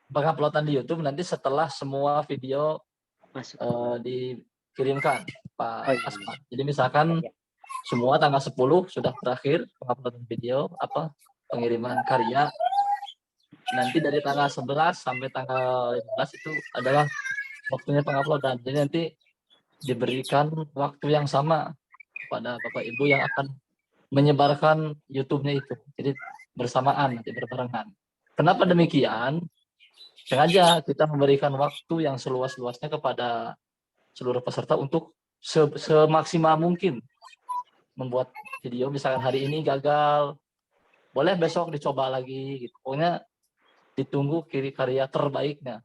penguploadan di YouTube nanti setelah semua video dikirimkan Pak Asman. Jadi misalkan semua tanggal 10 sudah berakhir penguploadan video pengiriman karya. Nanti dari tanggal 11 sampai tanggal 15 itu adalah waktunya penguploadan. Jadi nanti diberikan waktu yang sama kepada Bapak Ibu yang akan menyebarkan YouTube-nya itu. Jadi bersamaan, nanti berbarengan. Kenapa demikian? Sengaja kita memberikan waktu yang seluas-luasnya kepada seluruh peserta untuk semaksimal mungkin membuat video. Misalkan hari ini gagal, boleh besok dicoba lagi. Gitu. Pokoknya ditunggu karya terbaiknya.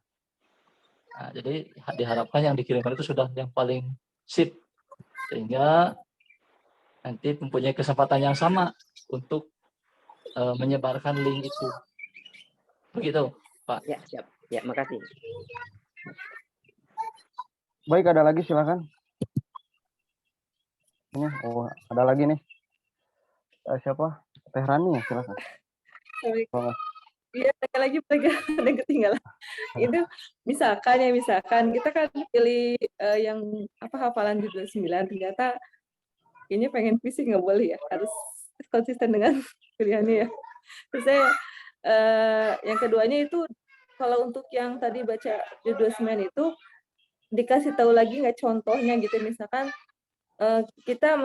Nah, jadi diharapkan yang dikirimkan itu sudah yang paling sip. Sehingga nanti mempunyai kesempatan yang sama untuk menyebarkan link itu. Begitu, Pak. Ya, siap. Ya, makasih. Baik, ada lagi silakan. Ini, ada lagi nih. Siapa? Teh Rani, silakan. Iya, lagi ada yang ketinggalan. Itu misalkan kita kan pilih yang hafalan judul 9, ternyata ini pengen puisi nggak boleh ya, harus konsisten dengan pilihannya ya. Terus saya yang keduanya itu kalau untuk yang tadi baca judul 9 itu dikasih tahu lagi nggak contohnya gitu, misalkan kita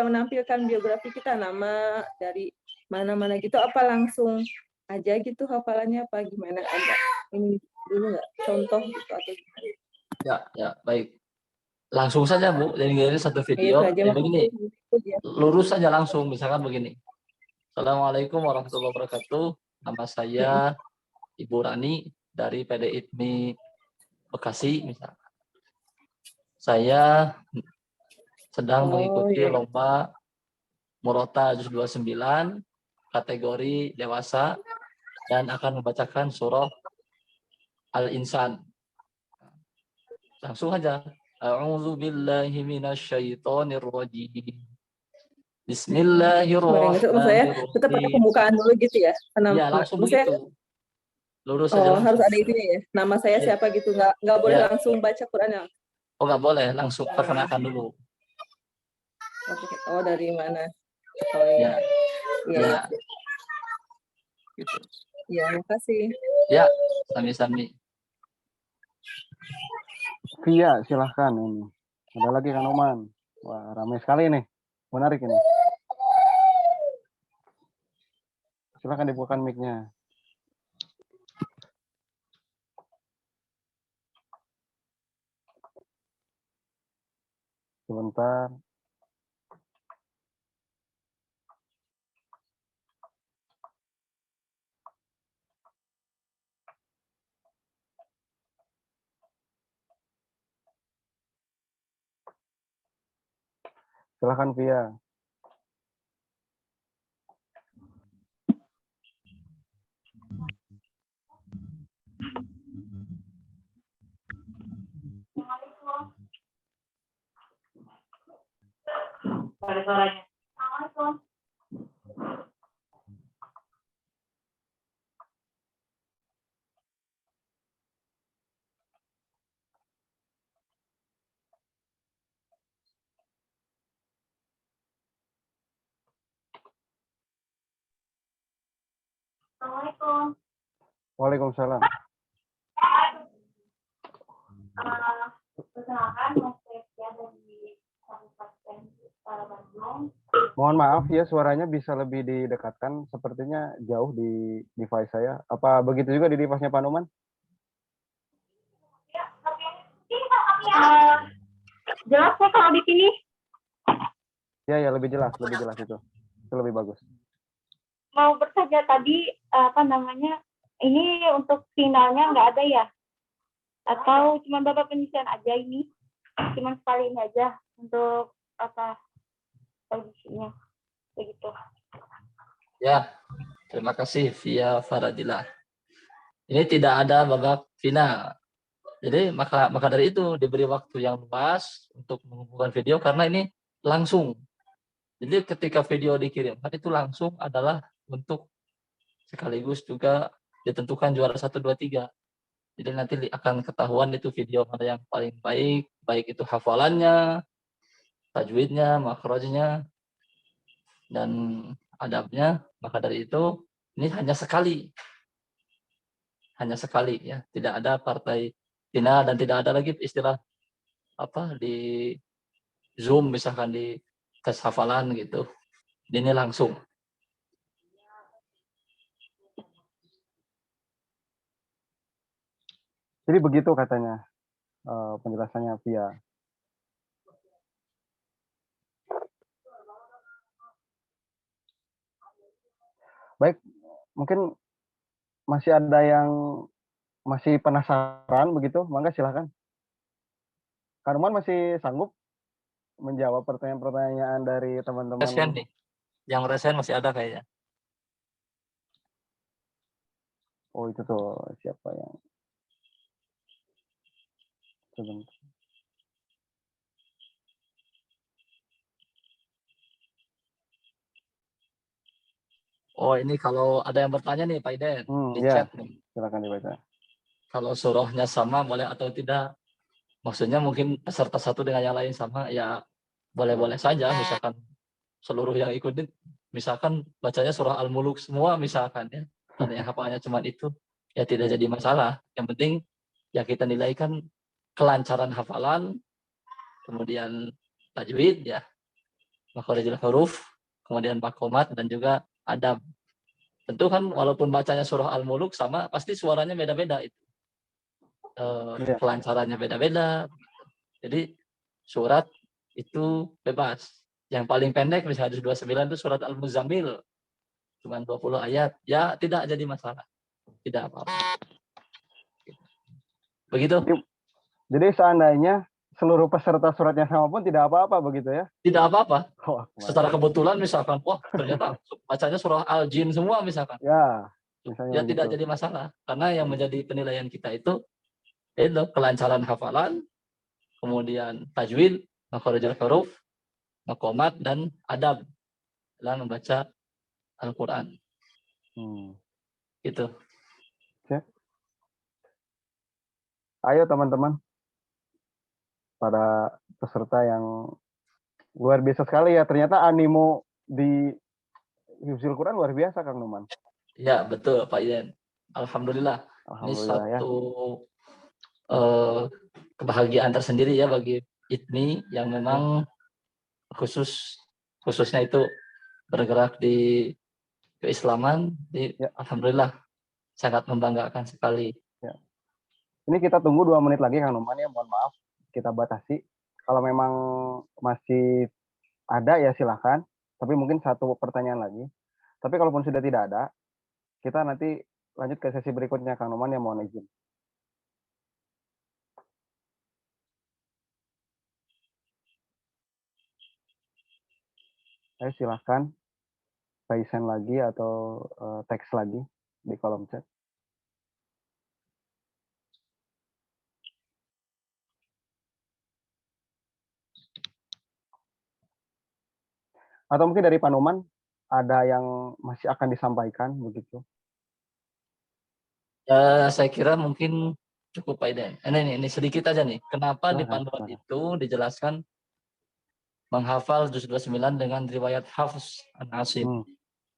menampilkan biografi kita, nama dari mana-mana gitu, apa langsung aja gitu hafalannya apa gimana, ada ini dulu nggak contoh gitu atau gimana? Ya baik, langsung saja Bu, jadi satu video begini, lurus saja langsung, misalkan begini. Assalamualaikum warahmatullahi wabarakatuh, nama saya Ibu Rani dari PDIPMI Bekasi misalkan. Saya sedang mengikuti iya. lomba Murota Juz 29 kategori dewasa dan akan membacakan surah Al-Insan. Langsung aja. A'udzu billahi minasyaitonir rajim. Baik, itu maksud saya tetap ada Bismillahirrahmanirrahim. pembukaan dulu gitu ya. Iya, langsung Maksudnya, begitu. Lurus saja oh harus langsung. ada itunya ya. Nama saya Iya. siapa gitu, nggak boleh Iya. langsung baca Qurannya. Oh, nggak boleh, langsung perkenalkan dulu. Oke. Oh dari mana? Oh iya. Ya. Iya. Ya. Iya. Gitu. Iya, makasih. Ya, sami-sami. Via, silahkan ini. Ada lagi Kang Numan. Wah, ramai sekali nih. Menarik ini. Silahkan dibukakan mic-nya. Sebentar. Silahkan Via. Ada suaranya. Assalamualaikum. Assalamualaikum. Waalaikumsalam. Perkenalkan, saya dari Kabupaten Bandung. Mohon maaf ya, suaranya bisa lebih didekatkan. Sepertinya jauh di device saya. Apa begitu juga di device-nya Pak Numan? Jelas ya kalau di sini? Ya, lebih jelas itu. Itu lebih bagus. Mau bertanya tadi, ini untuk finalnya nggak ada ya? Atau cuma Bapak penyisian aja ini? Cuma sekali ini aja untuk audisinya, begitu. Ya, terima kasih Via Faradila. Ini tidak ada babak final. Jadi maka dari itu diberi waktu yang luas untuk mengumpulkan video karena ini langsung. Jadi ketika video dikirimkan itu langsung adalah untuk sekaligus juga ditentukan juara 1, 2, 3. Jadi nanti akan ketahuan itu video mana yang paling baik, baik itu hafalannya, tajwidnya, makhrajnya, dan adabnya. Maka dari itu ini hanya sekali ya, tidak ada partai final dan tidak ada lagi istilah di Zoom misalkan di tes hafalan gitu. Ini langsung. Jadi begitu katanya penjelasannya Via. Baik, mungkin masih ada yang masih penasaran begitu, mangga silakan. Kang Numan masih sanggup menjawab pertanyaan-pertanyaan dari teman-teman? Resen nih, yang resen masih ada kayaknya. Oh itu tuh siapa yang? Sebentar. Oh ini kalau ada yang bertanya nih Pak Iden di Ya, chat nih. silakan dibaca. Kalau surahnya sama boleh atau tidak? Maksudnya mungkin peserta satu dengan yang lain sama ya boleh-boleh saja. Misalkan seluruh yang ikutin, misalkan bacanya surah Al-Muluk semua misalkan ya, dan yang hafalnya cuma itu ya tidak jadi masalah. Yang penting ya kita nilaikan kelancaran hafalan, kemudian tajwid ya, makharijul huruf, kemudian makomat dan juga adab. Tentu kan walaupun bacanya surah Al-Muluk sama, pasti suaranya beda-beda itu. Kelancarannya beda-beda. Jadi surat itu bebas. Yang paling pendek misalnya 29 itu surat Al-Muzammil. Cuma 20 ayat. Ya tidak jadi masalah. tidak apa-apa. Begitu. Jadi seandainya seluruh peserta suratnya sama pun tidak apa-apa begitu ya? Tidak apa-apa. Oh, Secara kebetulan misalkan, wah ternyata bacanya surah Al-Jin semua misalkan. ya, misalnya Ya begitu. tidak jadi masalah. Karena yang menjadi penilaian kita itu kelancaran hafalan, kemudian tajwid, makharijul huruf, maqamat, dan adab dalam membaca Al-Quran. Gitu. Oke. Ayo teman-teman, para peserta yang luar biasa sekali ya. Ternyata animo di Hifzul Quran luar biasa, Kang Numan. Ya, betul Pak Iden. Alhamdulillah. Ini Alhamdulillah, satu kebahagiaan tersendiri ya bagi ITMI yang memang khususnya itu bergerak di keislaman. Alhamdulillah sangat membanggakan sekali. Ya. Ini kita tunggu 2 menit lagi Kang Numan ya, mohon maaf kita batasi. Kalau memang masih ada ya silakan, tapi mungkin 1 pertanyaan lagi. Tapi kalaupun sudah tidak ada, kita nanti lanjut ke sesi berikutnya Kang Numan, ya mohon izin. Ayo silakan raise hand lagi atau teks lagi di kolom chat. Atau mungkin dari Pak Numan ada yang masih akan disampaikan begitu? Saya kira mungkin cukup Pak Iden. Ini sedikit aja nih. Kenapa di panduan itu dijelaskan menghafal juz 29 dengan riwayat Hafs an Asim?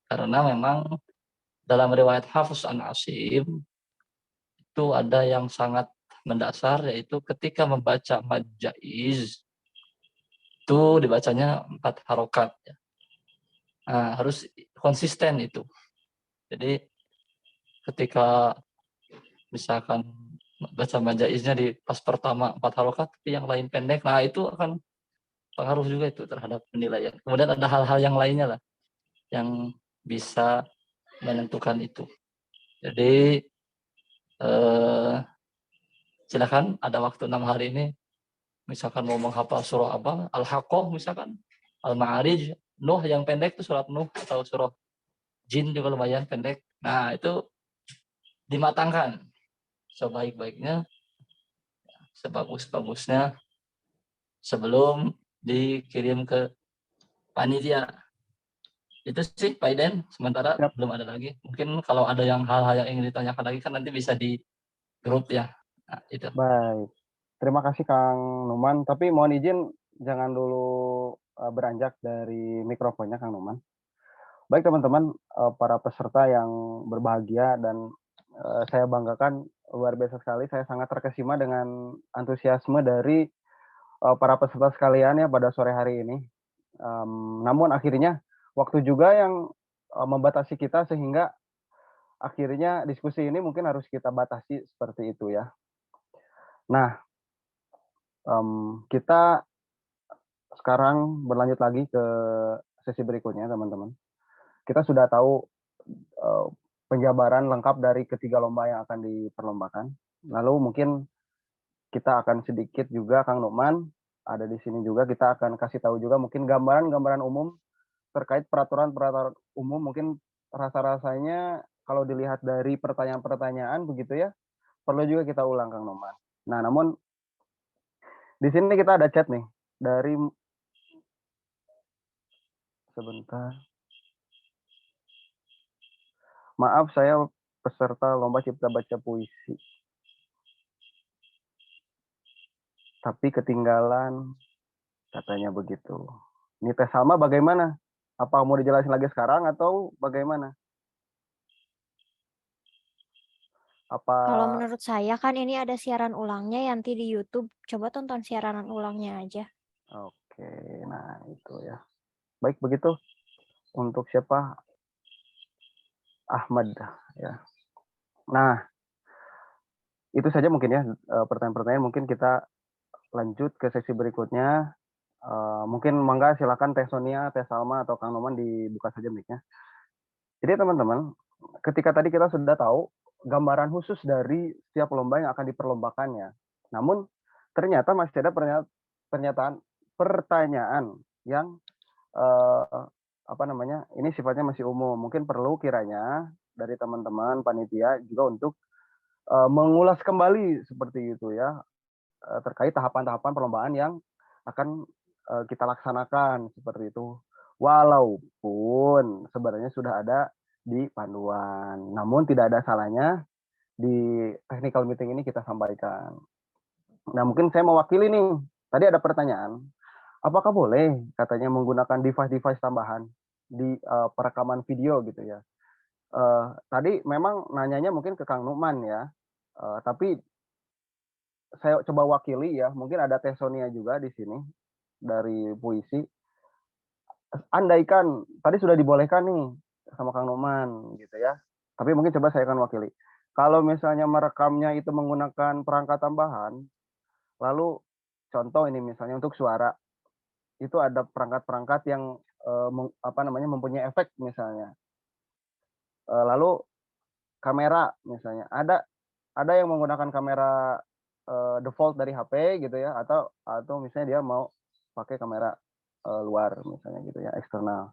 Karena memang dalam riwayat Hafs an Asim itu ada yang sangat mendasar, yaitu ketika membaca mad jaiz itu dibacanya 4 harokat. Ya. Nah, harus konsisten itu. Jadi ketika misalkan baca mad jaiznya di pas pertama 4 harokat, tapi yang lain pendek, nah itu akan pengaruh juga itu terhadap penilaian. Kemudian ada hal-hal yang lainnya lah yang bisa menentukan itu. Jadi silakan ada waktu 6 hari ini, misalkan mau menghafal surah apa, Al-Haqqah misalkan, Al-Ma'arij, Nuh yang pendek itu surat Nuh, atau surah Jin juga lumayan pendek. Nah itu dimatangkan sebaik-baiknya, sebagus-bagusnya sebelum dikirim ke panitia. Itu sih Pak Iden, sementara belum ada lagi. Mungkin kalau ada yang hal-hal yang ingin ditanyakan lagi kan nanti bisa di grup ya. Nah, itu. Baik, terima kasih Kang Numan. Tapi mohon izin jangan dulu beranjak dari mikrofonnya Kang Numan. Baik teman-teman, para peserta yang berbahagia dan saya banggakan luar biasa sekali. Saya sangat terkesima dengan antusiasme dari para peserta sekalian ya pada sore hari ini. Namun akhirnya waktu juga yang membatasi kita, sehingga akhirnya diskusi ini mungkin harus kita batasi seperti itu ya. Nah, kita sekarang berlanjut lagi ke sesi berikutnya teman-teman. Kita sudah tahu penjabaran lengkap dari ketiga lomba yang akan diperlombakan. Lalu mungkin kita akan sedikit juga Kang Numan ada di sini juga, kita akan kasih tahu juga mungkin gambaran-gambaran umum terkait peraturan-peraturan umum. Mungkin rasa-rasanya kalau dilihat dari pertanyaan-pertanyaan begitu ya, perlu juga kita ulang Kang Numan. Nah, namun di sini kita ada chat nih dari sebentar. Maaf, saya peserta lomba cipta baca puisi. Tapi ketinggalan, katanya begitu. Ini Teh Salma bagaimana? Apa mau dijelasin lagi sekarang atau bagaimana? Kalau menurut saya kan ini ada siaran ulangnya nanti di YouTube. Coba tonton siaran ulangnya aja. Oke, nah itu ya. Baik begitu. Untuk siapa? Ahmad ya. Nah, itu saja mungkin ya pertanyaan-pertanyaan. Mungkin kita lanjut ke sesi berikutnya. Mungkin mangga silakan Teh Sonia, Teh Salma atau Kang Numan dibuka saja mic-nya. Jadi teman-teman, ketika tadi kita sudah tahu gambaran khusus dari setiap lomba yang akan diperlombakannya. Namun ternyata masih ada pertanyaan yang ini sifatnya masih umum. Mungkin perlu kiranya dari teman-teman panitia juga untuk mengulas kembali seperti itu ya, terkait tahapan-tahapan perlombaan yang akan kita laksanakan seperti itu. Walaupun sebenarnya sudah ada di panduan, namun tidak ada salahnya di technical meeting ini kita sampaikan. Nah, mungkin saya mewakili nih. Tadi ada pertanyaan, apakah boleh katanya menggunakan device-device tambahan di perekaman video gitu ya. Tadi memang nanyanya mungkin ke Kang Nukman ya, tapi saya coba wakili ya, mungkin ada Teh Sonia juga di sini dari puisi. Andaikan tadi sudah dibolehkan nih sama Kang Nukman gitu ya, tapi mungkin coba saya akan wakili. Kalau misalnya merekamnya itu menggunakan perangkat tambahan, lalu contoh ini misalnya untuk suara, itu ada perangkat-perangkat yang mempunyai efek misalnya. Lalu kamera misalnya, ada yang menggunakan kamera default dari HP gitu ya, atau misalnya dia mau pakai kamera luar misalnya gitu ya, eksternal.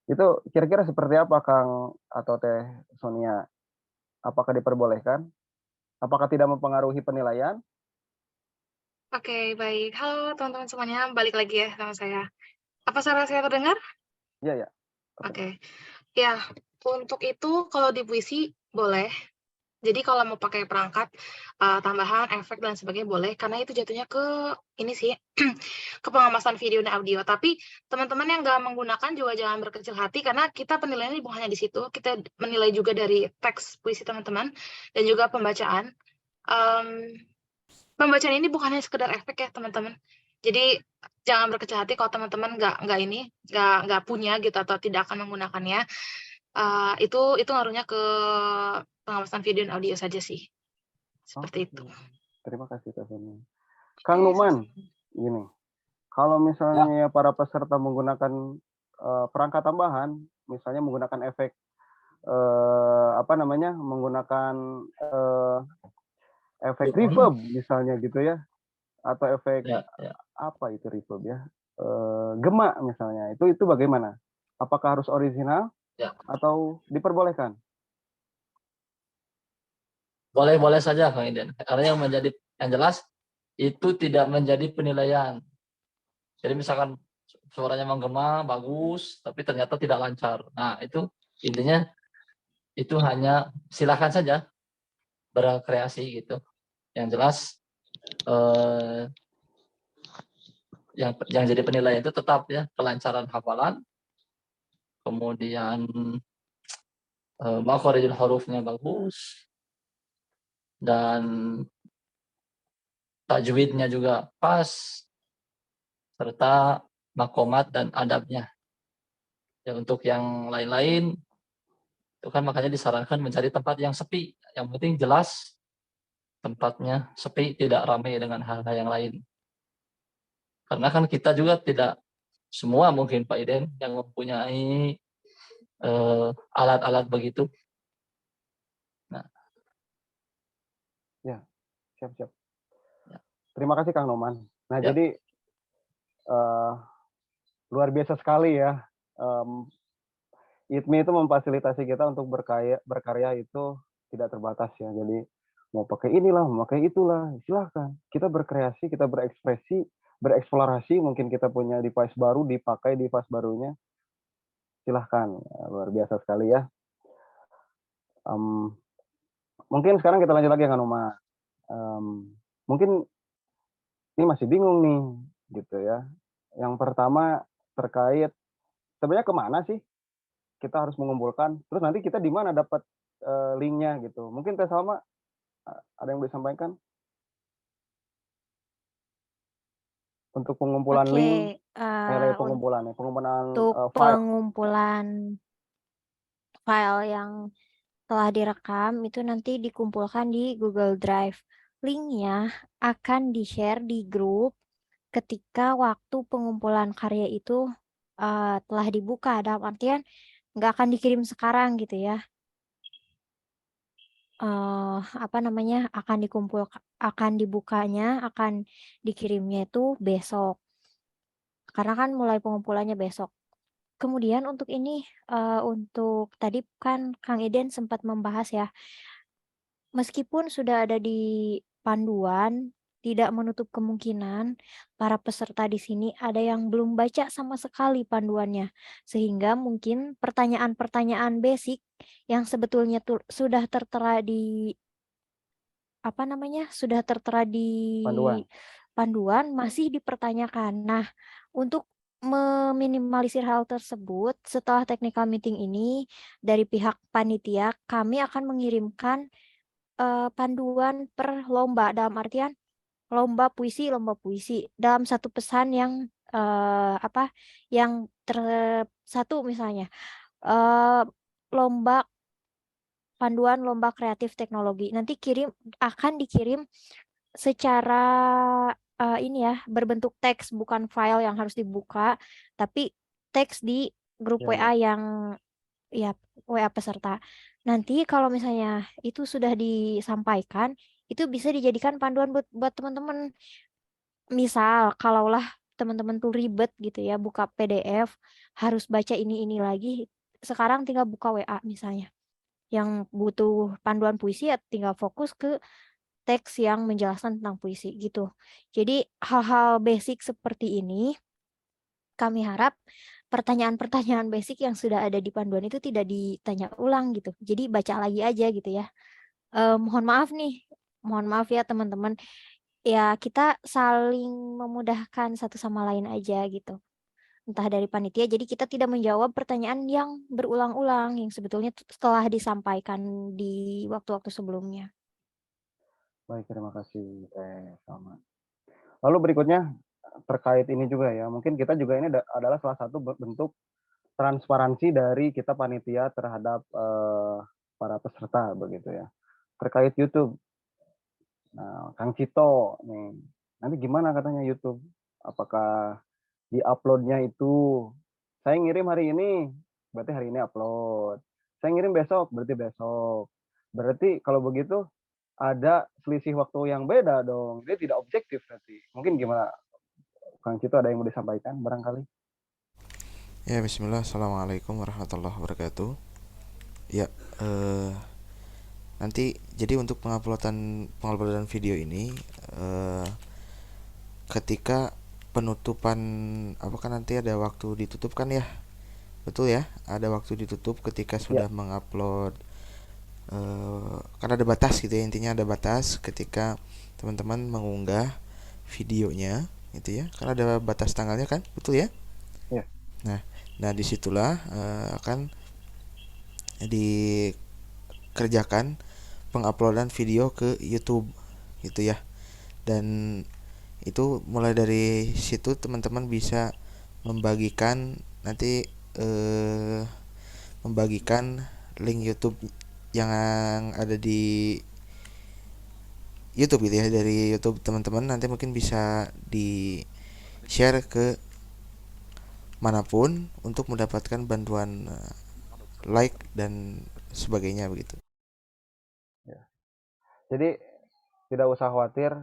Itu kira-kira seperti apa Kang atau Teh Sonia? Apakah diperbolehkan? Apakah tidak mempengaruhi penilaian? Oke, baik. Halo teman-teman semuanya, balik lagi ya sama saya. Apa suara saya terdengar? Iya, ya. Oke. Ya, untuk itu kalau di puisi boleh. Jadi kalau mau pakai perangkat tambahan, efek dan sebagainya boleh, karena itu jatuhnya ke ini sih ke pengemasan video dan audio. Tapi teman-teman yang nggak menggunakan juga jangan berkecil hati, karena kita penilaiannya bukan hanya di situ, kita menilai juga dari teks puisi teman-teman dan juga pembacaan. Pembacaan ini bukan hanya sekedar efek ya teman-teman. Jadi jangan berkecil hati kalau teman-teman nggak punya gitu atau tidak akan menggunakannya. Itu ngaruhnya ke pengawasan video dan audio saja sih. Seperti itu. Terima kasih Kak Sonia. Kang Nukman, gini, kalau misalnya para peserta menggunakan perangkat tambahan, misalnya menggunakan efek menggunakan efek reverb misalnya gitu ya, atau efek apa itu reverb ya, gema misalnya, itu bagaimana? Apakah harus original atau diperbolehkan? Boleh-boleh saja Kang Iden. Karena yang jelas itu tidak menjadi penilaian. Jadi misalkan suaranya menggema bagus, tapi ternyata tidak lancar. Nah itu intinya itu hanya silakan saja berkreasi gitu. Yang jelas yang jadi penilaian itu tetap ya kelancaran hafalan, kemudian makhorijul hurufnya bagus, dan tajwidnya juga pas, serta makomat dan adabnya. Ya, untuk yang lain-lain itu kan makanya disarankan mencari tempat yang sepi. Yang penting jelas tempatnya sepi, tidak ramai dengan hal-hal yang lain. Karena kan kita juga tidak semua mungkin Pak Iden yang mempunyai alat-alat begitu. Nah. Ya, siap-siap. Ya. Terima kasih Kang Noman. Nah, ya. Jadi luar biasa sekali ya. ITMI itu memfasilitasi kita untuk berkarya itu tidak terbatas ya. Jadi mau pakai inilah, mau pakai itulah, silahkan. Kita berkreasi, kita berekspresi, bereksplorasi. Mungkin kita punya device baru, dipakai device barunya. Silahkan, ya, luar biasa sekali ya. Mungkin sekarang kita lanjut lagi Kang Numa. Mungkin ini masih bingung nih, gitu ya. Yang pertama terkait sebenarnya kemana sih kita harus mengumpulkan, terus nanti kita di mana dapat linknya gitu. Mungkin Teh Salma ada yang bisa sampaikan untuk pengumpulan link, pengumpulan untuk pengumpulan file yang telah direkam itu nanti dikumpulkan di Google Drive. Linknya akan di-share di grup ketika waktu pengumpulan karya itu telah dibuka, dalam artian nggak akan dikirim sekarang gitu ya. akan dibukanya, akan dikirimnya itu besok. Karena kan mulai pengumpulannya besok. Kemudian untuk ini, untuk tadi kan Kang Iden sempat membahas ya, meskipun sudah ada di panduan, tidak menutup kemungkinan para peserta di sini ada yang belum baca sama sekali panduannya. Sehingga mungkin pertanyaan-pertanyaan basic yang sebetulnya sudah tertera di sudah tertera di Panduan. panduan masih dipertanyakan. Nah, untuk meminimalisir hal tersebut, setelah technical meeting ini dari pihak panitia, kami akan mengirimkan panduan per lomba, dalam artian lomba puisi dalam satu pesan yang satu misalnya lomba panduan lomba kreatif teknologi. Nanti akan dikirim secara ini ya, berbentuk teks, bukan file yang harus dibuka, tapi teks di grup Ya, WA yang ya WA peserta. Nanti kalau misalnya itu sudah disampaikan, itu bisa dijadikan panduan buat teman-teman. Misal kalaulah teman-teman tuh ribet gitu ya, buka PDF, harus baca ini lagi, sekarang tinggal buka WA misalnya. Yang butuh panduan puisi ya tinggal fokus ke teks yang menjelaskan tentang puisi gitu. Jadi hal-hal basic seperti ini kami harap pertanyaan-pertanyaan basic yang sudah ada di panduan itu tidak ditanya ulang gitu. Jadi baca lagi aja gitu ya. Mohon maaf ya teman-teman. Ya kita saling memudahkan satu sama lain aja gitu. Entah dari panitia, jadi kita tidak menjawab pertanyaan yang berulang-ulang yang sebetulnya telah disampaikan di waktu-waktu sebelumnya. baik, terima kasih Salma. Lalu berikutnya terkait ini juga ya, mungkin kita juga ini adalah salah satu bentuk transparansi dari kita panitia terhadap para peserta begitu ya. Terkait YouTube, nah Kang Cito nih, nanti gimana katanya YouTube? Apakah di uploadnya itu saya ngirim hari ini, berarti hari ini upload. Saya ngirim besok, berarti besok. Berarti kalau begitu ada selisih waktu yang beda dong. Dia tidak objektif berarti. Mungkin gimana? Kang Cito ada yang mau disampaikan barangkali? Ya, bismillah. Assalamualaikum warahmatullahi wabarakatuh. Ya, nanti jadi untuk penguploadan video ini ketika penutupan apakah nanti ada waktu ditutup kan ya? Betul ya? Ada waktu ditutup ketika sudah mengupload karena ada batas gitu ya, intinya ada batas ketika teman-teman mengunggah videonya gitu ya, karena ada batas tanggalnya kan, betul ya? Ya. Nah disitulah akan dikerjakan penguploadan video ke YouTube gitu ya, dan itu mulai dari situ teman-teman bisa membagikan nanti membagikan link YouTube yang ada di YouTube gitu ya, dari YouTube teman-teman nanti mungkin bisa di share ke manapun untuk mendapatkan bantuan like dan sebagainya begitu. Ya. Jadi tidak usah khawatir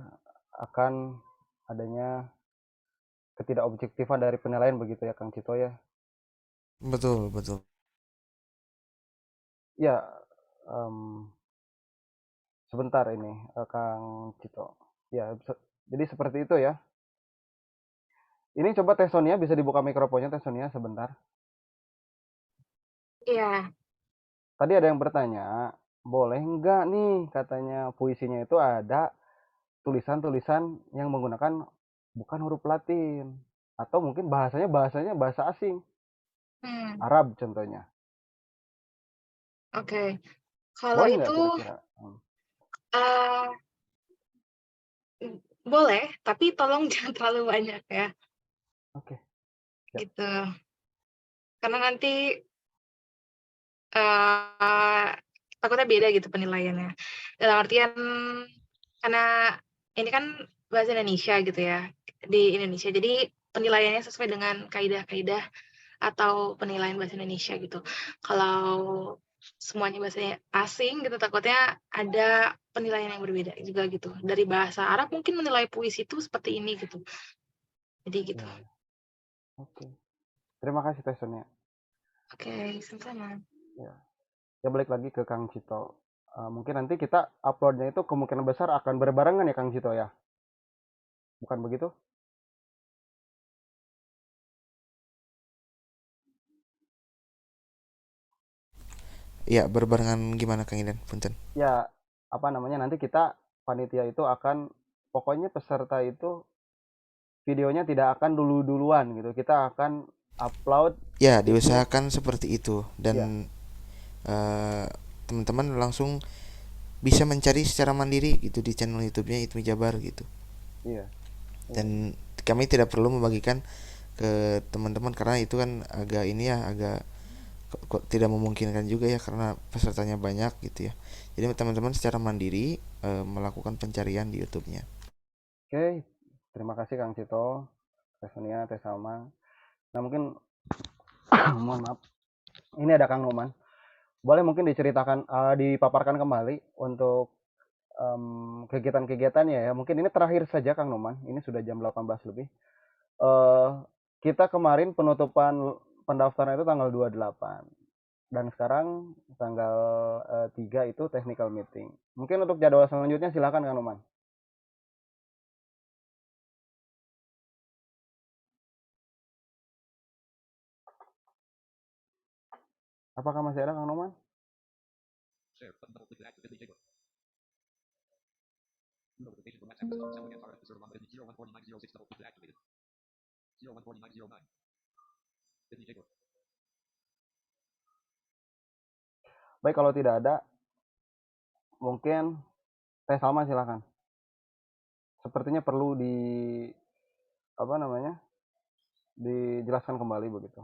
akan adanya ketidakobjektifan dari penilaian begitu ya Kang Cito ya. Betul. Ya, sebentar ini Kang Cito. Ya, jadi seperti itu ya. Ini coba Teh Sonia bisa dibuka mikrofonnya Teh Sonia sebentar. Iya. Tadi ada yang bertanya, boleh enggak nih katanya puisinya itu ada tulisan-tulisan yang menggunakan bukan huruf Latin atau mungkin bahasanya bahasa asing. Arab contohnya. Oke. Kalau Boleh nggak itu kira-kira? boleh, tapi tolong jangan terlalu banyak ya. Oke. Gitu. Karena nanti takutnya beda gitu penilaiannya. Dalam artian karena ini kan bahasa Indonesia gitu ya, di Indonesia. Jadi penilaiannya sesuai dengan kaidah-kaidah atau penilaian bahasa Indonesia gitu. Kalau semuanya bahasa asing gitu, takutnya ada penilaian yang berbeda juga gitu. Dari bahasa Arab mungkin menilai puisi itu seperti ini gitu. Jadi gitu. Ya, oke. Terima kasih Teh Sonia. Oke, sama-sama. Ya. Ya balik lagi ke Kang Cito. Mungkin nanti kita uploadnya itu kemungkinan besar akan berbarengan ya Kang Cito ya. Bukan begitu? Ya, berbarengan gimana Kang Idan? Punten. Ya, apa namanya, nanti kita panitia itu akan, pokoknya peserta itu videonya tidak akan duluan gitu. Kita akan upload Ya, itu. diusahakan seperti itu dan teman-teman langsung bisa mencari secara mandiri gitu di channel YouTube-nya Itmi Jabar gitu. Iya. Dan kami tidak perlu membagikan ke teman-teman karena itu kan agak ini ya, agak kok tidak memungkinkan juga ya karena pesertanya banyak gitu ya. Jadi teman-teman secara mandiri melakukan pencarian di YouTube-nya. Oke, terima kasih Kang Cito, Teh Sonia, Teh Salma. Nah mungkin mohon maaf, ini ada Kang Numan. Boleh mungkin diceritakan, dipaparkan kembali untuk kegiatan-kegiatannya ya. Mungkin ini terakhir saja Kang Numan, ini sudah jam 18 lebih. Kita kemarin penutupan pendaftaran itu tanggal 28. Dan sekarang tanggal 3 itu technical meeting. Mungkin untuk jadwal selanjutnya silakan Kang Numan. Apakah masih ada Kang Numan? Baik, kalau tidak ada, mungkin Teh Salma silakan. Sepertinya perlu dijelaskan kembali begitu.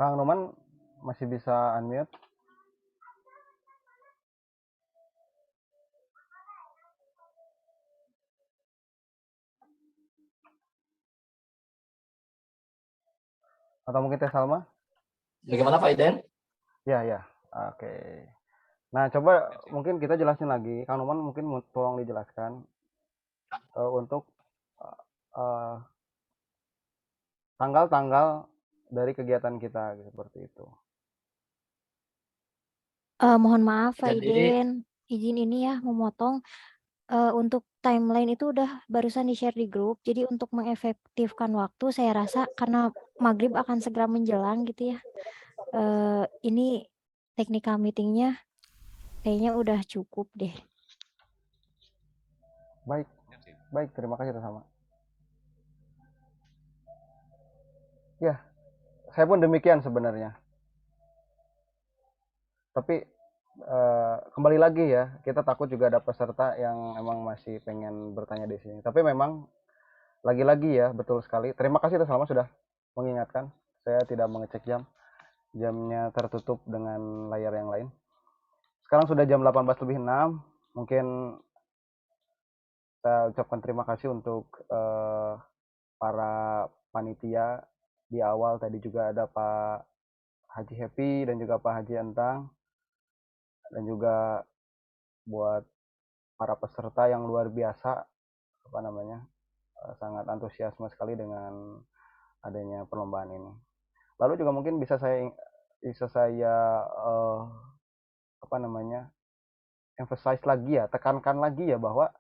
Kang Numan masih bisa unmute? Atau mungkin Teh Salma? Bagaimana Pak Iden? Ya. Oke. Nah, coba mungkin kita jelasin lagi. Kang Numan mungkin tolong dijelaskan untuk tanggal-tanggal dari kegiatan kita seperti itu. Mohon maaf Pak Jadi- Iden, izin ini ya memotong. Untuk timeline itu udah barusan di-share di grup. Jadi untuk mengefektifkan waktu, saya rasa karena maghrib akan segera menjelang gitu ya. Ini technical meetingnya kayaknya udah cukup deh. Baik, terima kasih Teh Salma. Ya, saya pun demikian sebenarnya. Tapi kembali lagi ya, kita takut juga ada peserta yang emang masih pengen bertanya di sini. Tapi memang lagi-lagi ya, betul sekali. Terima kasih Teh Salma sudah mengingatkan. Saya tidak mengecek jam. Jamnya tertutup dengan layar yang lain. Sekarang sudah jam 18:06. Mungkin saya ucapkan terima kasih untuk para panitia. Di awal tadi juga ada Pak Haji Happy dan juga Pak Haji Entang. Dan juga buat para peserta yang luar biasa, sangat antusiasme sekali dengan adanya perlombaan ini. Lalu juga mungkin bisa saya emphasize lagi ya, tekankan lagi ya bahwa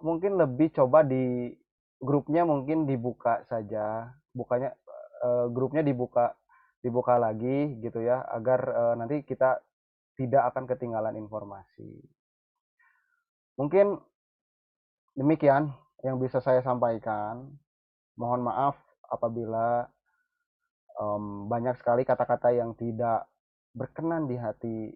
mungkin lebih coba di grupnya mungkin dibuka saja, grupnya dibuka lagi gitu ya, agar nanti kita tidak akan ketinggalan informasi. Mungkin demikian yang bisa saya sampaikan. Mohon maaf apabila banyak sekali kata-kata yang tidak berkenan di hati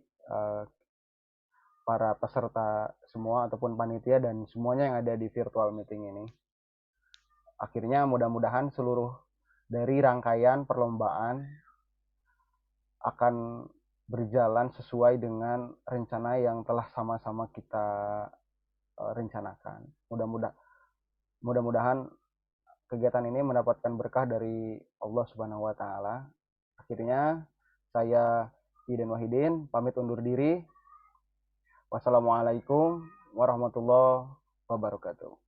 para peserta semua ataupun panitia dan semuanya yang ada di virtual meeting ini. Akhirnya mudah-mudahan seluruh dari rangkaian perlombaan akan berjalan sesuai dengan rencana yang telah sama-sama kita rencanakan. Mudah-mudahan kegiatan ini mendapatkan berkah dari Allah Subhanahu wa taala. Akhirnya saya Iden Wahidin pamit undur diri. Wassalamualaikum warahmatullahi wabarakatuh.